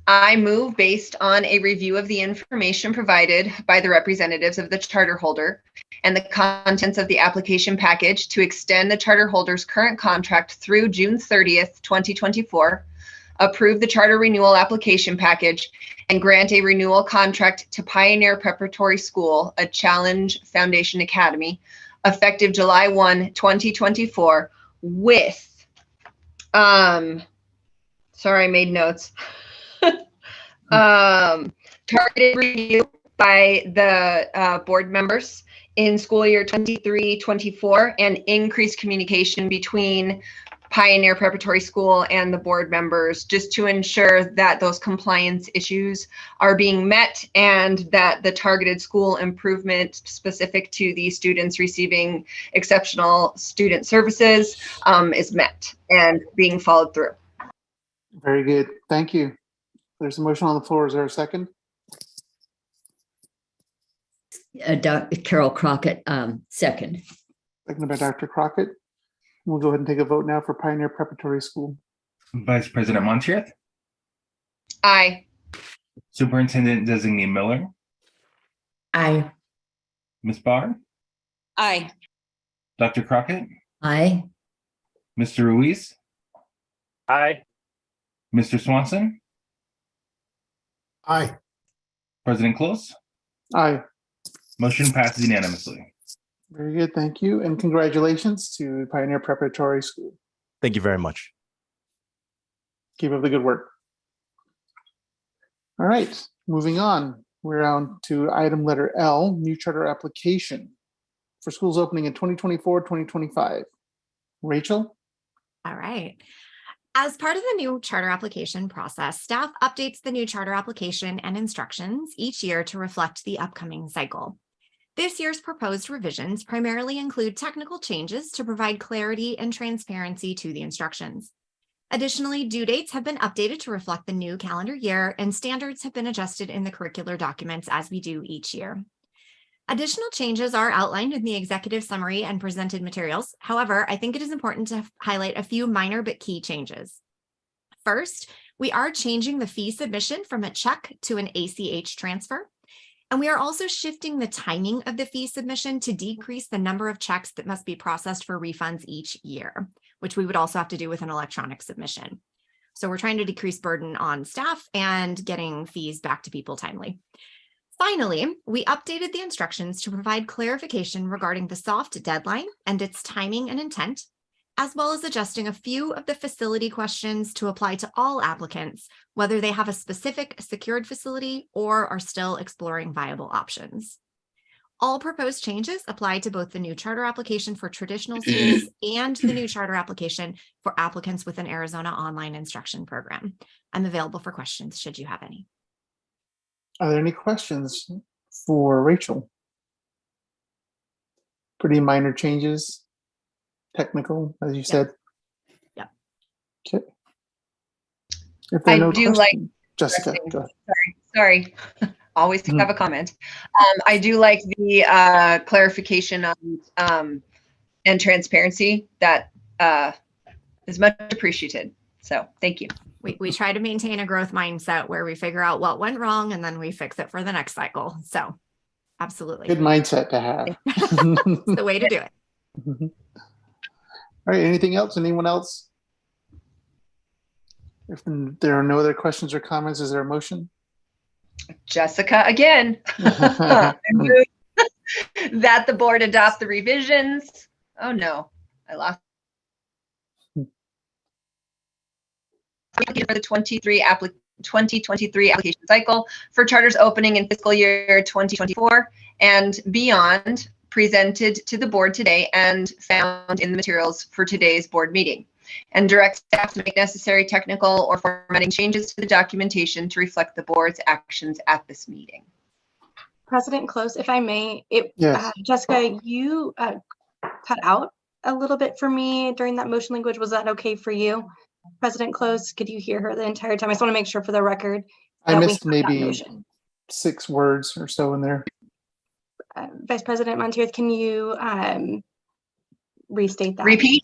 I move based on a review of the information provided by the representatives of the charter holder and the contents of the application package to extend the charter holder's current contract through June 30th, 2024, approve the charter renewal application package, and grant a renewal contract to Pioneer Preparatory School, a Challenge Foundation Academy, effective July 1, 2024, with, sorry, I made notes. Targeted review by the board members in school year 23-24 and increased communication between Pioneer Preparatory School and the board members just to ensure that those compliance issues are being met and that the targeted school improvement specific to the students receiving exceptional student services is met and being followed through. Very good. Thank you. There's a motion on the floor. Is there a second? Dr. Carol Crockett, second. Seconded by Dr. Crockett. We'll go ahead and take a vote now for Pioneer Preparatory School. Vice President Montier, Aye. Superintendent Designee Miller, Aye. Ms. Barr, Aye. Dr. Crockett, Aye. Mr. Ruiz, Aye. Mr. Swanson, Aye. President Close. Aye. Motion passes unanimously. Very good. Thank you. And congratulations to Pioneer Preparatory School. Thank you very much. Keep up the good work. All right, moving on. We're on to item letter L, new charter application for schools opening in 2024, 2025. Rachel? All right. As part of the new charter application process, staff updates the new charter application and instructions each year to reflect the upcoming cycle. This year's proposed revisions primarily include technical changes to provide clarity and transparency to the instructions. Additionally, due dates have been updated to reflect the new calendar year, and standards have been adjusted in the curricular documents as we do each year. Additional changes are outlined in the executive summary and presented materials. However, I think it is important to highlight a few minor but key changes. First, we are changing the fee submission from a check to an ACH transfer. And we are also shifting the timing of the fee submission to decrease the number of checks that must be processed for refunds each year, which we would also have to do with an electronic submission. So we're trying to decrease burden on staff and getting fees back to people timely. Finally, we updated the instructions to provide clarification regarding the soft deadline and its timing and intent, as well as adjusting a few of the facility questions to apply to all applicants, whether they have a specific secured facility or are still exploring viable options. All proposed changes apply to both the new charter application for traditional schools and the new charter application for applicants with an Arizona online instruction program. I'm available for questions should you have any. Are there any questions for Rachel? Pretty minor changes, technical, as you said. Yeah. Okay. If there are I no do questions- like Jessica, go ahead. Sorry. Always have a comment. I do like the clarification on and transparency that is much appreciated. So thank you. We try to maintain a growth mindset where we figure out what went wrong and then we fix it for the next cycle. So absolutely. Good mindset to have. It's the way to do it. All right, anything else? Anyone else? If there are no other questions or comments, is there a motion? Jessica again. I move that the board adopt the revisions. Oh no, I lost. For the 2023 application cycle for charters opening in fiscal year 2024 and beyond, presented to the board today and found in the materials for today's board meeting, and direct staff to make necessary technical or formatting changes to the documentation to reflect the board's actions at this meeting. President Close, if I may, Yes. Jessica, you cut out a little bit for me during that motion language. Was that okay for you? President Close, could you hear her the entire time? I just want to make sure for the record. I that we missed have that maybe motion. 6 words or so in there. Vice President Montier, can you restate that? Repeat?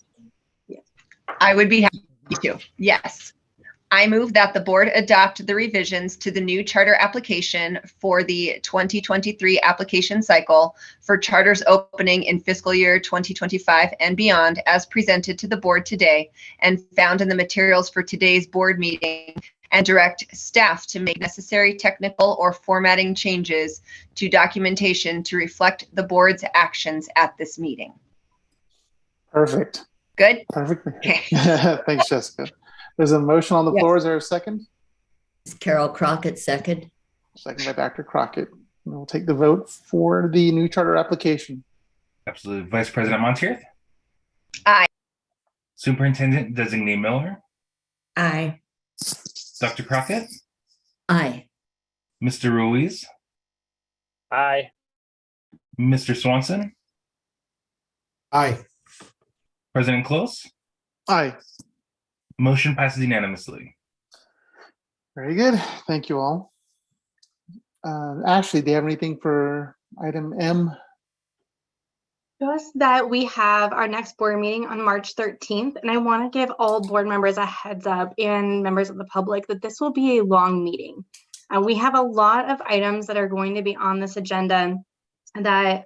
Yes. I would be happy to. Yes. I move that the board adopt the revisions to the new charter application for the 2023 application cycle for charters opening in fiscal year 2025 and beyond as presented to the board today and found in the materials for today's board meeting, and direct staff to make necessary technical or formatting changes to documentation to reflect the board's actions at this meeting. Perfect. Good? Perfect. Okay. Thanks, Jessica. There's a motion on the Yes. floor. Is there a second? Carol Crockett, second. Second by Dr. Crockett. And we'll take the vote for the new charter application. Absolutely. Vice President Montier, Aye. Superintendent Designee Miller, Aye. Dr. Crockett, Aye. Mr. Ruiz, Aye. Mr. Swanson, Aye. President Close. Aye. Motion passes unanimously. Very good. Thank you all. Ashley, do you have anything for item M? Just that we have our next board meeting on March 13th, and I want to give all board members a heads up and members of the public that this will be a long meeting. We have a lot of items that are going to be on this agenda that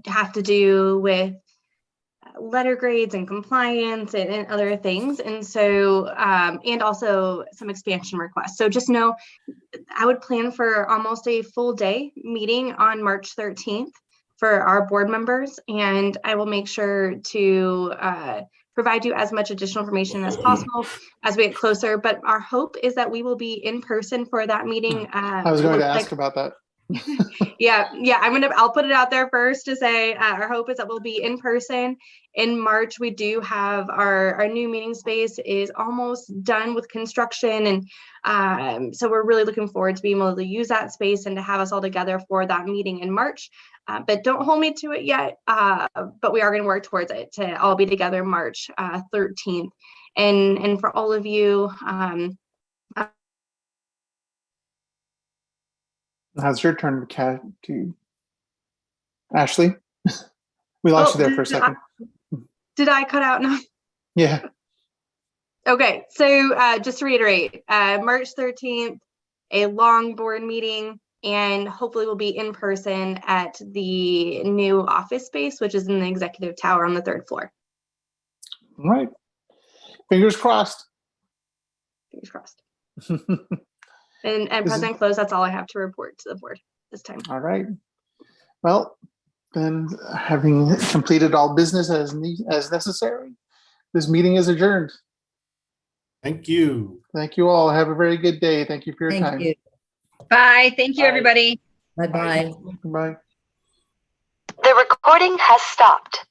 have to do with letter grades and compliance and other things. And so, and also some expansion requests. So just know, I would plan for almost a full day meeting on March 13th for our board members. And I will make sure to provide you as much additional information as possible as we get closer. But our hope is that we will be in person for that meeting. I was going to ask about that. Yeah, I'll put it out there first to say our hope is that we'll be in person in March. We do have our new meeting space is almost done with construction, and so we're really looking forward to being able to use that space and to have us all together for that meeting in March. But don't hold me to it yet, but we are going to work towards it to all be together March 13th. And for all of you, Now it's your turn to Ashley. We lost you there for a second. Did I cut out now? Yeah. Okay, so just to reiterate, March 13th, a long board meeting, and hopefully we'll be in person at the new office space, which is in the executive tower on the 3rd floor. All right. Fingers crossed. Fingers crossed. And President Close, that's all I have to report to the board this time. All right. Well, then having completed all business as necessary, this meeting is adjourned. Thank you. Thank you all. Have a very good day. Thank you for your time. Thank you. Bye. Thank you, everybody. Bye-bye. Bye. The recording has stopped.